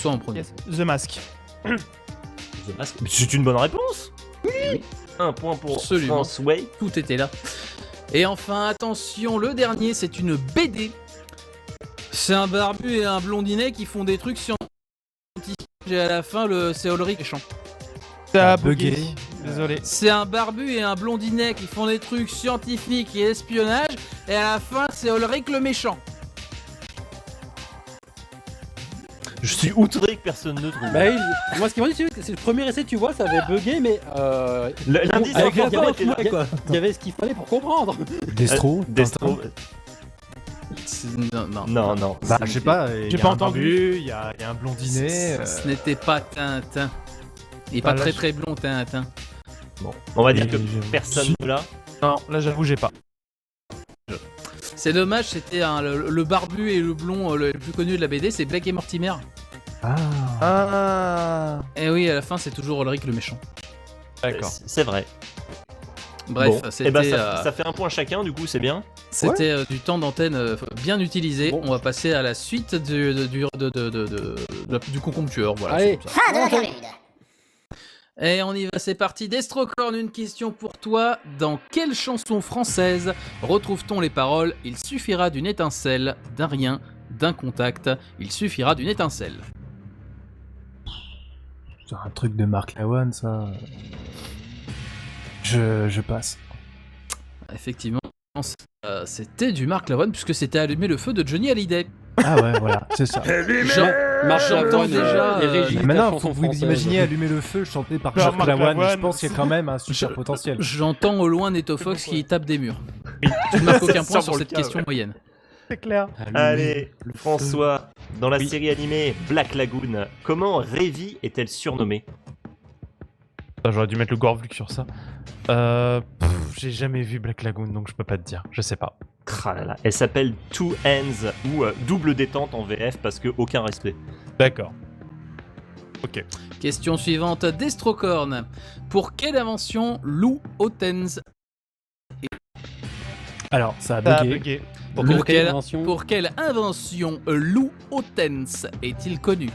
[SPEAKER 3] en premier.
[SPEAKER 5] Yes. The Mask.
[SPEAKER 2] The Mask. C'est une bonne réponse. Oui. Un point pour
[SPEAKER 3] Absolument.
[SPEAKER 2] François.
[SPEAKER 3] Tout était là. Et enfin, attention, le dernier, c'est une BD. C'est un barbu et un blondinet qui font des trucs scientifiques et à la fin, c'est Ulrich méchant.
[SPEAKER 5] Ça a bugué. Désolé.
[SPEAKER 3] C'est un barbu et un blondinet qui font des trucs scientifiques et espionnage et à la fin, c'est Ulrich le méchant.
[SPEAKER 2] Je suis outré que personne ne trouve.
[SPEAKER 4] Bah, moi, ce qui m'a dit, c'est le premier essai, tu vois, ça avait bugué, mais.
[SPEAKER 2] L'indice
[SPEAKER 4] avec
[SPEAKER 2] encore
[SPEAKER 4] il y avait ce qu'il fallait pour comprendre.
[SPEAKER 6] Destro.
[SPEAKER 2] Non.
[SPEAKER 6] Bah, je sais pas.
[SPEAKER 5] J'ai pas entendu. Il y a un blondinet.
[SPEAKER 3] Ce n'était pas Tintin. Il est pas très très blond, Tintin.
[SPEAKER 2] Bon, on va dire que personne ne l'a.
[SPEAKER 5] Non, là j'avoue, j'ai pas.
[SPEAKER 3] C'est dommage, c'était le barbu et le blond le plus connu de la BD, c'est Blake et Mortimer.
[SPEAKER 5] Ah.
[SPEAKER 3] Et oui, à la fin, c'est toujours Ulrich le méchant.
[SPEAKER 2] D'accord. C'est vrai.
[SPEAKER 3] Bref,
[SPEAKER 2] bon.
[SPEAKER 3] c'était.
[SPEAKER 2] Ça fait un point chacun, du coup, c'est bien.
[SPEAKER 3] C'était du temps d'antenne bien utilisé. Bon. On va passer à la suite du concombre tueur. Voilà.
[SPEAKER 10] Allez,
[SPEAKER 11] Fin de l'interlude.
[SPEAKER 3] Et on y va, c'est parti. Destrocorn, une question pour toi. Dans quelle chanson française retrouve-t-on les paroles « Il suffira d'une étincelle, d'un rien, d'un contact, il suffira d'une étincelle ».
[SPEAKER 6] C'est un truc de Mark Lavoine, ça. Je passe.
[SPEAKER 3] Effectivement, c'était du Mark Lavoine puisque c'était Allumer le feu de Johnny Hallyday.
[SPEAKER 6] Ah ouais, voilà, c'est ça.
[SPEAKER 3] J'entends déjà.
[SPEAKER 6] Maintenant, faut que vous imaginez Allumer le feu chanté par Mark Lavoine. Je pense qu'il y a quand même un super potentiel.
[SPEAKER 3] J'entends au loin Neto Fox qui tape des murs. Tu ne marques aucun point sur cette question moyenne.
[SPEAKER 5] C'est clair.
[SPEAKER 2] Allez, François, dans la série animée Black Lagoon, comment Rêvi est-elle surnommée?
[SPEAKER 5] J'aurais dû mettre le Gorvluk sur ça. J'ai jamais vu Black Lagoon, donc je peux pas te dire. Je sais pas.
[SPEAKER 2] Elle s'appelle Two Hands ou double détente en VF parce que aucun respect.
[SPEAKER 5] D'accord. Ok.
[SPEAKER 3] Question suivante, Destrocorn. Pour quelle invention Lou Ottens
[SPEAKER 6] Alors, ça a bugué.
[SPEAKER 3] Pour quelle invention Lou Ottens est-il connu?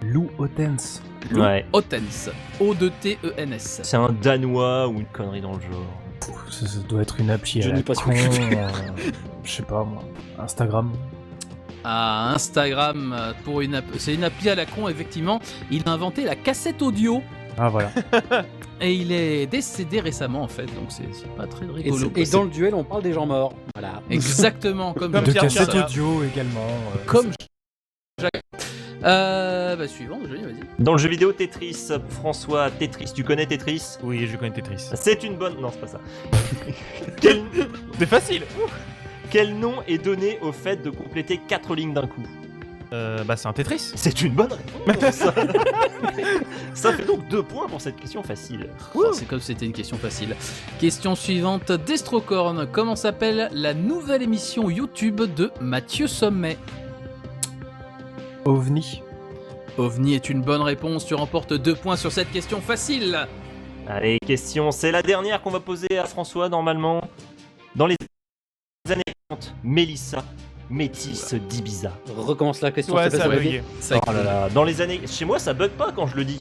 [SPEAKER 6] Lou Ottens.
[SPEAKER 2] Ouais.
[SPEAKER 3] Ottens. O-D-T-E-N-S.
[SPEAKER 2] C'est un Danois ou une connerie dans le genre.
[SPEAKER 6] Ça doit être une appli à la con. Je sais pas moi. Instagram.
[SPEAKER 3] Ah, Instagram pour une c'est une appli à la con, effectivement. Il a inventé la cassette audio.
[SPEAKER 6] Ah voilà.
[SPEAKER 3] Et il est décédé récemment en fait, donc c'est pas très rigolo.
[SPEAKER 4] Et dans le duel, on parle des gens morts. Voilà.
[SPEAKER 3] Exactement, comme
[SPEAKER 6] de cassette audio également.
[SPEAKER 3] Comme Jacques. Suivant, vas-y.
[SPEAKER 2] Dans le jeu vidéo Tetris, François, Tetris, tu connais Tetris?
[SPEAKER 5] Oui, je connais Tetris.
[SPEAKER 2] C'est une bonne... Non, c'est pas ça.
[SPEAKER 5] C'est facile.
[SPEAKER 2] Quel nom est donné au fait de compléter 4 lignes d'un coup?
[SPEAKER 5] C'est un Tetris.
[SPEAKER 2] C'est une bonne réponse. Ça fait donc 2 points pour cette question facile.
[SPEAKER 3] C'est comme si c'était une question facile. Question suivante, Destrocorn. Comment s'appelle la nouvelle émission YouTube de Mathieu Sommet?
[SPEAKER 6] OVNI.
[SPEAKER 3] OVNI est une bonne réponse, tu remportes 2 points sur cette question facile.
[SPEAKER 2] Allez, question, c'est la dernière qu'on va poser à François normalement. Dans les années 30, Mélissa Métis d'Ibiza.
[SPEAKER 4] Recommence la question.
[SPEAKER 5] Ouais,
[SPEAKER 4] s'il te
[SPEAKER 5] ça a
[SPEAKER 4] plaît,
[SPEAKER 5] bugué.
[SPEAKER 3] Ça
[SPEAKER 2] Oh là là, dans les années... Chez moi, ça bug pas quand je le dis.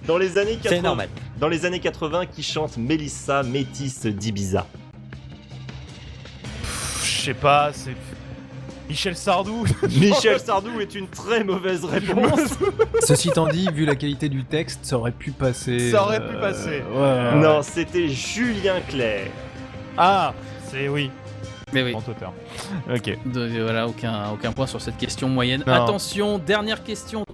[SPEAKER 2] Dans les années 80...
[SPEAKER 8] C'est normal.
[SPEAKER 2] Dans les années 80, qui chante Mélissa, Métis d'Ibiza?
[SPEAKER 5] Je sais pas, c'est Michel Sardou.
[SPEAKER 2] Michel Sardou est une très mauvaise réponse.
[SPEAKER 6] Ceci étant dit, vu la qualité du texte, ça aurait pu passer.
[SPEAKER 5] Ça aurait pu passer.
[SPEAKER 6] Ouais.
[SPEAKER 2] Non, c'était Julien Clerc.
[SPEAKER 5] Ah, c'est oui.
[SPEAKER 3] Mais oui.
[SPEAKER 5] En auteur. Ok.
[SPEAKER 3] Voilà, aucun point sur cette question moyenne.
[SPEAKER 5] Non.
[SPEAKER 3] Attention, dernière question.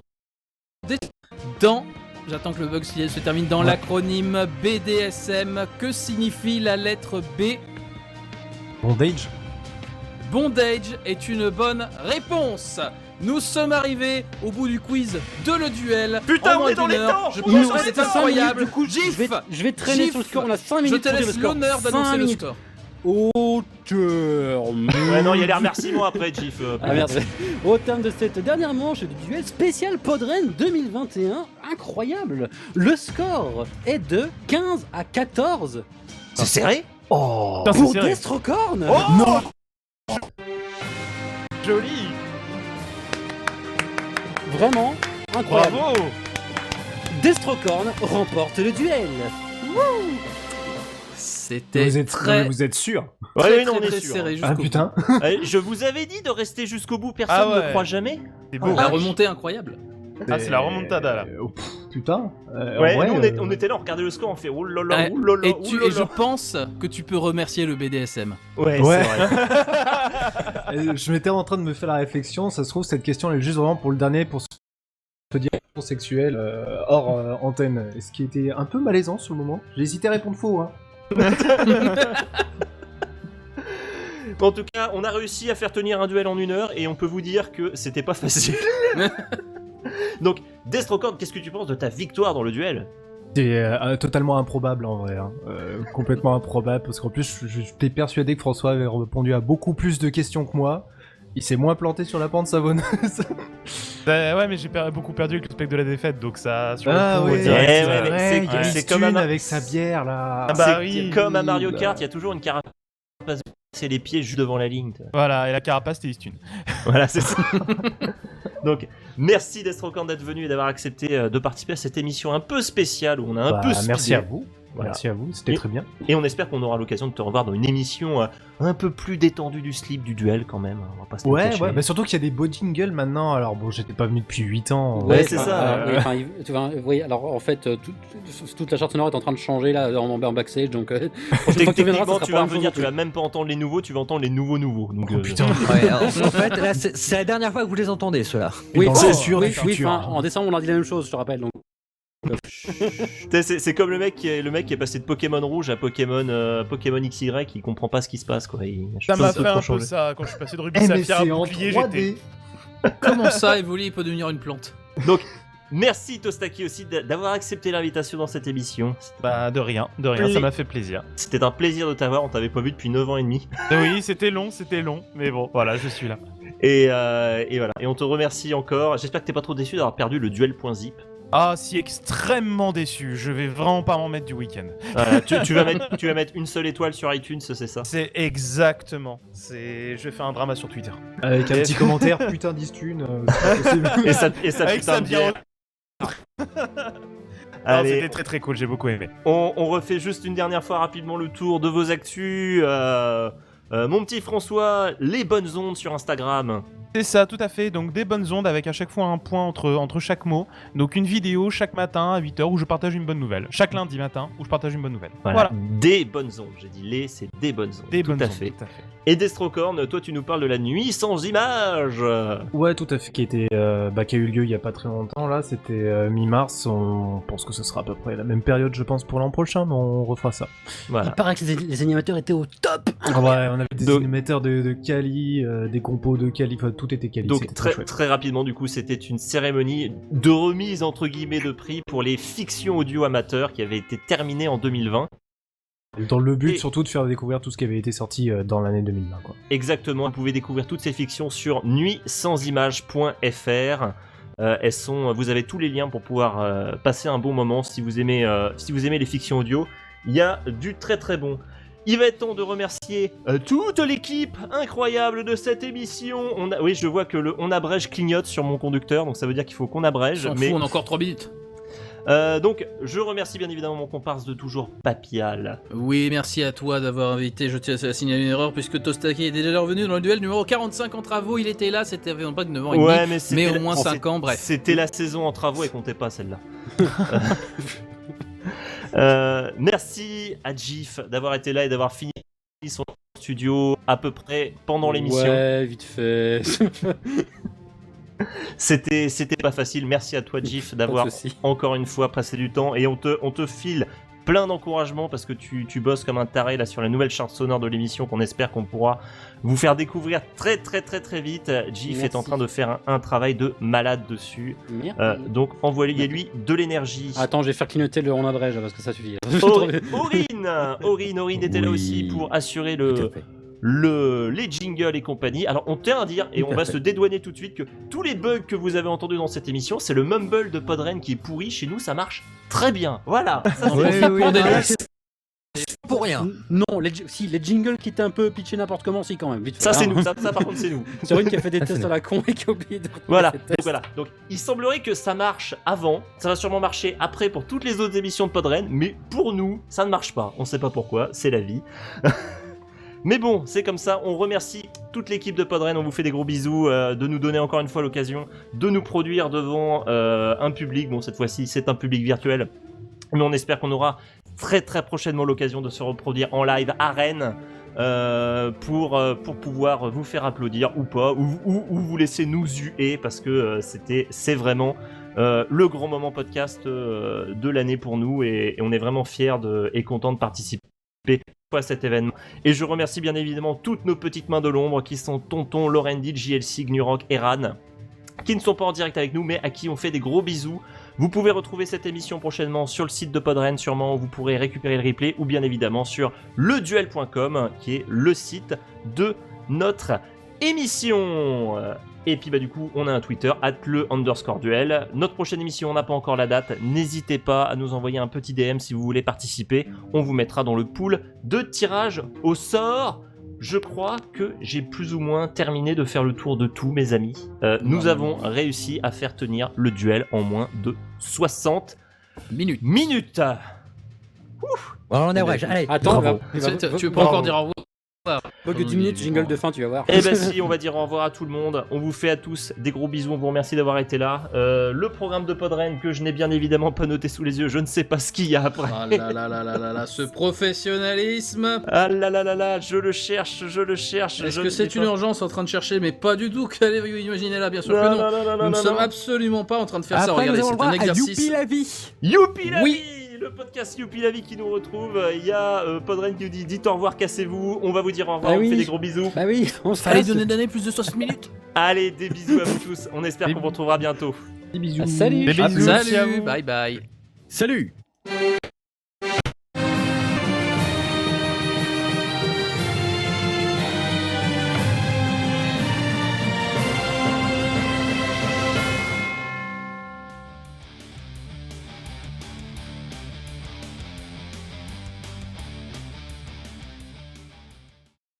[SPEAKER 3] J'attends que le bug se termine dans l'acronyme BDSM. Que signifie la lettre B?
[SPEAKER 6] Bondage.
[SPEAKER 3] Bondage est une bonne réponse. Nous sommes arrivés au bout du quiz de Le Duel.
[SPEAKER 2] Putain,
[SPEAKER 3] en
[SPEAKER 2] on
[SPEAKER 3] moins
[SPEAKER 2] est dans
[SPEAKER 3] d'une
[SPEAKER 2] les
[SPEAKER 3] heure.
[SPEAKER 2] temps.
[SPEAKER 3] Je
[SPEAKER 2] Il nous
[SPEAKER 3] pense que
[SPEAKER 2] reste
[SPEAKER 3] c'est
[SPEAKER 2] 5
[SPEAKER 3] incroyable.
[SPEAKER 4] Du coup, je vais traîner
[SPEAKER 3] Gif.
[SPEAKER 4] sur le score. On a 5
[SPEAKER 3] Je
[SPEAKER 4] minutes
[SPEAKER 3] te
[SPEAKER 4] pour dire le
[SPEAKER 3] laisse
[SPEAKER 4] score.
[SPEAKER 3] l'honneur
[SPEAKER 4] 5
[SPEAKER 3] d'annoncer le
[SPEAKER 4] minutes.
[SPEAKER 3] score.
[SPEAKER 4] Au terme.
[SPEAKER 2] Ouais, non, il y a les remerciements après, Gif.
[SPEAKER 4] Ah merde. Au terme de cette dernière manche du duel spécial Podren 2021, incroyable. Le score est de 15 à 14
[SPEAKER 2] C'est serré?
[SPEAKER 6] Oh.
[SPEAKER 5] Putain, c'est
[SPEAKER 4] pour
[SPEAKER 5] serré.
[SPEAKER 4] Destrocorn.
[SPEAKER 5] Non. Joli.
[SPEAKER 4] Vraiment incroyable.
[SPEAKER 5] Bravo.
[SPEAKER 4] Destrocorn remporte le duel.
[SPEAKER 3] C'était
[SPEAKER 6] Vous êtes sûr?
[SPEAKER 2] Ouais, non, on est
[SPEAKER 3] très
[SPEAKER 2] sûr.
[SPEAKER 3] serré
[SPEAKER 6] Ah
[SPEAKER 3] jusqu'au
[SPEAKER 6] putain.
[SPEAKER 2] Je vous avais dit de rester jusqu'au bout, personne
[SPEAKER 5] Ah ouais.
[SPEAKER 2] ne croit jamais.
[SPEAKER 5] C'est
[SPEAKER 3] bout.
[SPEAKER 5] beau.
[SPEAKER 3] La remontée incroyable.
[SPEAKER 5] Ah, c'est la remontada là.
[SPEAKER 6] Putain.
[SPEAKER 2] Ouais,
[SPEAKER 6] en vrai,
[SPEAKER 2] nous, on était là, on regardait le score, on fait oh là là,
[SPEAKER 3] Ouais,
[SPEAKER 2] oh là là,
[SPEAKER 3] et,
[SPEAKER 2] oh
[SPEAKER 3] tu-
[SPEAKER 2] là
[SPEAKER 3] et je
[SPEAKER 2] là.
[SPEAKER 3] pense que tu peux remercier le BDSM.
[SPEAKER 2] Ouais,
[SPEAKER 6] Ouais.
[SPEAKER 2] c'est vrai.
[SPEAKER 6] Je m'étais en train de me faire la réflexion, ça se trouve cette question elle est juste vraiment pour le dernier, pour se dire pour sexuel hors antenne, ce qui était un peu malaisant sur le moment. J'ai hésité à répondre faux, hein.
[SPEAKER 2] En tout cas, on a réussi à faire tenir un duel en 1 heure et on peut vous dire que c'était pas facile. Donc, Destrocorn, qu'est-ce que tu penses de ta victoire dans le duel?
[SPEAKER 6] C'est totalement improbable en vrai, hein. Complètement improbable parce qu'en plus j'étais persuadé que François avait répondu à beaucoup plus de questions que moi. Il s'est moins planté sur la pente savonneuse.
[SPEAKER 5] Ouais, mais j'ai beaucoup perdu avec le spectre de la défaite, donc ça. Sur le coup,
[SPEAKER 6] ouais,
[SPEAKER 5] direct,
[SPEAKER 2] ouais,
[SPEAKER 5] ça-
[SPEAKER 2] mais
[SPEAKER 6] ouais, il y a
[SPEAKER 2] c'est comme
[SPEAKER 6] Istune
[SPEAKER 2] un-
[SPEAKER 6] avec sa bière là.
[SPEAKER 5] Ah bah
[SPEAKER 2] C'est
[SPEAKER 5] oui.
[SPEAKER 2] comme à Mario Kart, il y a toujours une carapace, c'est les pieds juste devant la ligne.
[SPEAKER 5] Voilà, et la carapace, c'était Istune.
[SPEAKER 2] Voilà, c'est ça. Donc, merci Destrocorn d'être venu et d'avoir accepté de participer à cette émission un peu spéciale où on a un peu speedé.
[SPEAKER 6] Merci à vous.
[SPEAKER 2] Voilà.
[SPEAKER 6] Merci à vous, c'était
[SPEAKER 2] Et-
[SPEAKER 6] très bien.
[SPEAKER 2] Et on espère qu'on aura l'occasion de te revoir dans une émission un peu plus détendue du slip du duel quand même. On va pas se le
[SPEAKER 6] Ouais,
[SPEAKER 2] cacher.
[SPEAKER 6] ouais, bah surtout qu'il y a des beaux jingles maintenant. Alors bon, j'étais pas venu depuis 8 ans.
[SPEAKER 2] Ouais, c'est ça.
[SPEAKER 4] Oui, enfin, tu vois, oui, alors en fait, toute la charte sonore est en train de changer là en backstage, donc prochaine fois que tu viendras, ça
[SPEAKER 2] Techniquement,
[SPEAKER 4] sera
[SPEAKER 2] tu
[SPEAKER 4] pas
[SPEAKER 2] vas
[SPEAKER 4] la même
[SPEAKER 2] revenir,
[SPEAKER 4] chose
[SPEAKER 2] tu vas même pas entendre les nouveaux, tu vas entendre les nouveaux. Donc,
[SPEAKER 6] Oh putain.
[SPEAKER 8] Ouais, en fait, là, c'est la dernière fois que vous les entendez, ceux-là.
[SPEAKER 4] Oui,
[SPEAKER 6] dans le futur
[SPEAKER 4] oui,
[SPEAKER 6] du
[SPEAKER 4] oui,
[SPEAKER 6] futur,
[SPEAKER 4] enfin,
[SPEAKER 6] hein.
[SPEAKER 4] en décembre, on a dit la même chose, je te rappelle. Donc.
[SPEAKER 2] c'est comme le mec qui est passé de Pokémon rouge à Pokémon XY, il comprend pas ce qui se passe quoi.
[SPEAKER 5] Ça m'a
[SPEAKER 2] chose
[SPEAKER 5] fait un peu
[SPEAKER 6] changer.
[SPEAKER 5] ça quand je suis passé de Ruby
[SPEAKER 6] Eh, mais
[SPEAKER 5] Saphir à
[SPEAKER 6] c'est en
[SPEAKER 5] Bouclier,
[SPEAKER 6] 3D.
[SPEAKER 5] j'étais.
[SPEAKER 3] Comment ça, évoluer, il peut devenir une plante?
[SPEAKER 2] Donc, merci Tostaki aussi d'avoir accepté l'invitation dans cette émission.
[SPEAKER 5] Bah, de rien, ça m'a fait plaisir.
[SPEAKER 2] C'était un plaisir de t'avoir, on t'avait pas vu depuis 9 ans et demi.
[SPEAKER 5] Oui, c'était long, mais bon, voilà, je suis là.
[SPEAKER 2] Et voilà, et on te remercie encore. J'espère que t'es pas trop déçu d'avoir perdu le duel.zip.
[SPEAKER 5] Ah, si extrêmement déçu, je vais vraiment pas m'en mettre du week-end.
[SPEAKER 2] Tu vas mettre une seule étoile sur iTunes, c'est ça?
[SPEAKER 5] C'est exactement. Je fais un drama sur Twitter.
[SPEAKER 6] Avec un petit commentaire, putain d'Istune.
[SPEAKER 2] Et ça
[SPEAKER 5] Avec
[SPEAKER 2] putain
[SPEAKER 5] sa
[SPEAKER 2] de bière. Allez,
[SPEAKER 5] c'était très très cool, j'ai beaucoup aimé.
[SPEAKER 2] on refait juste une dernière fois rapidement le tour de vos actus. Mon petit François, les bonnes ondes sur Instagram.
[SPEAKER 5] C'est ça, tout à fait. Donc des bonnes ondes avec à chaque fois un point entre chaque mot. Donc une vidéo chaque matin à 8h où je partage une bonne nouvelle. Chaque lundi matin où je partage une bonne nouvelle. Voilà.
[SPEAKER 2] Des bonnes ondes. J'ai dit c'est des bonnes ondes.
[SPEAKER 5] Des
[SPEAKER 2] tout
[SPEAKER 5] bonnes
[SPEAKER 2] à
[SPEAKER 5] ondes,
[SPEAKER 2] fait.
[SPEAKER 5] tout à fait.
[SPEAKER 2] Et Destrocorn, toi tu nous parles de la nuit sans images.
[SPEAKER 6] Ouais, tout à fait, qui a eu lieu il y a pas très longtemps là, c'était mi-mars, on pense que ce sera à peu près la même période je pense pour l'an prochain, mais on refera ça.
[SPEAKER 2] Voilà.
[SPEAKER 4] Il paraît que les animateurs étaient au top.
[SPEAKER 6] Ouais, on avait des animateurs de Cali, des compos de Cali, enfin tout était Cali.
[SPEAKER 2] Donc
[SPEAKER 6] c'était
[SPEAKER 2] très rapidement du coup c'était une cérémonie de remise entre guillemets de prix pour les fictions audio amateurs qui avait été terminée en 2020.
[SPEAKER 6] Dans le but surtout de faire découvrir tout ce qui avait été sorti dans l'année 2020 quoi.
[SPEAKER 2] Exactement, vous pouvez découvrir toutes ces fictions sur nuitsansimages.fr. Vous avez tous les liens pour pouvoir passer un bon moment si vous aimez les fictions audio. Il y a du très très bon. Il va être temps de remercier toute l'équipe incroyable de cette émission. Oui, je vois que on abrège clignote sur mon conducteur, donc ça veut dire qu'il faut qu'on abrège.
[SPEAKER 3] S'en fout, on a encore 3 minutes.
[SPEAKER 2] Donc, je remercie bien évidemment mon comparse de toujours, Papial.
[SPEAKER 3] Oui, merci à toi d'avoir invité. Je tiens à signaler une erreur puisque Tostaki est déjà revenu dans le duel numéro 45 en travaux. Il était là, c'était non pas de 9 ans et demi, mais au moins 5 ans, bref.
[SPEAKER 2] C'était la saison en travaux et comptait pas celle-là. Merci à Gif d'avoir été là et d'avoir fini son studio à peu près pendant l'émission.
[SPEAKER 4] Ouais, vite fait.
[SPEAKER 2] C'était pas facile. Merci à toi, Gif, d'avoir encore une fois passé du temps et on te file plein d'encouragements parce que tu bosses comme un taré là sur la nouvelle charte sonore de l'émission qu'on espère qu'on pourra vous faire découvrir très vite. Gif est en train de faire un travail de malade dessus. Donc envoyez-lui de l'énergie.
[SPEAKER 4] Attends, je vais faire clignoter le on abrège parce que ça suffit.
[SPEAKER 2] Aurine était là aussi pour assurer les jingles et compagnie. Alors on tient à dire, et on va se dédouaner tout de suite, que tous les bugs que vous avez entendus dans cette émission, c'est le mumble de Podren qui est pourri. Chez nous, ça marche très bien. Voilà. Ça,
[SPEAKER 8] pour rien.
[SPEAKER 4] Non, les jingles qui étaient un peu pitchés n'importe comment, si quand même. Vite fait,
[SPEAKER 2] ça, c'est nous. Ça, par contre, c'est nous.
[SPEAKER 4] C'est vrai qui a fait des tests à la con et qui a oublié de.
[SPEAKER 2] Voilà. Donc, il semblerait que ça marche avant. Ça va sûrement marcher après pour toutes les autres émissions de Podren, mais pour nous, ça ne marche pas. On sait pas pourquoi. C'est la vie. Mais bon, c'est comme ça, on remercie toute l'équipe de Podren, on vous fait des gros bisous, de nous donner encore une fois l'occasion de nous produire devant un public. Bon, cette fois-ci, c'est un public virtuel, mais on espère qu'on aura très prochainement l'occasion de se reproduire en live à Rennes pour pouvoir vous faire applaudir ou pas, ou vous laisser nous huer, parce que c'est vraiment le grand moment podcast de l'année pour nous, et on est vraiment fiers et contents de participer à cet événement. Et je remercie bien évidemment toutes nos petites mains de l'ombre qui sont Tonton, Lorendi, JLC, Gnurok et Ran, qui ne sont pas en direct avec nous mais à qui on fait des gros bisous. Vous pouvez retrouver cette émission prochainement sur le site de Podren sûrement, où vous pourrez récupérer le replay, ou bien évidemment sur leduel.com qui est le site de notre émission. Et puis du coup on a un Twitter @le_duel. Notre prochaine émission, on n'a pas encore la date, n'hésitez pas à nous envoyer un petit DM si vous voulez participer, on vous mettra dans le pool de tirage au sort. Je crois que j'ai plus ou moins terminé de faire le tour de tout, mes amis. Nous avons réussi à faire tenir le duel en moins de 60 minutes. Ouf.
[SPEAKER 8] On est ouais, allez.
[SPEAKER 4] Attends,
[SPEAKER 3] tu veux pas encore dire au revoir?
[SPEAKER 4] Pas que 10 minutes, jingle de fin, tu vas voir.
[SPEAKER 2] Eh ben si, on va dire au revoir à tout le monde. On vous fait à tous des gros bisous, on vous remercie d'avoir été là. Le programme de Podren que je n'ai bien évidemment pas noté sous les yeux, je ne sais pas ce qu'il y a après.
[SPEAKER 3] Ah là là là là là là, ce professionnalisme.
[SPEAKER 2] Ah là là là là, je le cherche.
[SPEAKER 3] Est-ce que c'est une urgence en train de chercher? Mais pas du tout, qu'allez-vous imaginer là? Bien sûr que non. Nous ne sommes absolument pas en train de faire ça, regardez, c'est un exercice.
[SPEAKER 4] Youpi la vie.
[SPEAKER 2] Youpi la vie. Le podcast Youpi la vie qui nous retrouve. Il y a Podren qui nous dit dites au revoir, cassez-vous. On va vous dire au revoir, on fait des gros bisous.
[SPEAKER 4] Bah oui, on se
[SPEAKER 3] fallait donner plus de 60 minutes.
[SPEAKER 2] Allez, des bisous à vous tous. On espère qu'on vous retrouvera bientôt.
[SPEAKER 6] Des bisous.
[SPEAKER 4] Salut.
[SPEAKER 3] Salut. Bye bye.
[SPEAKER 8] Salut.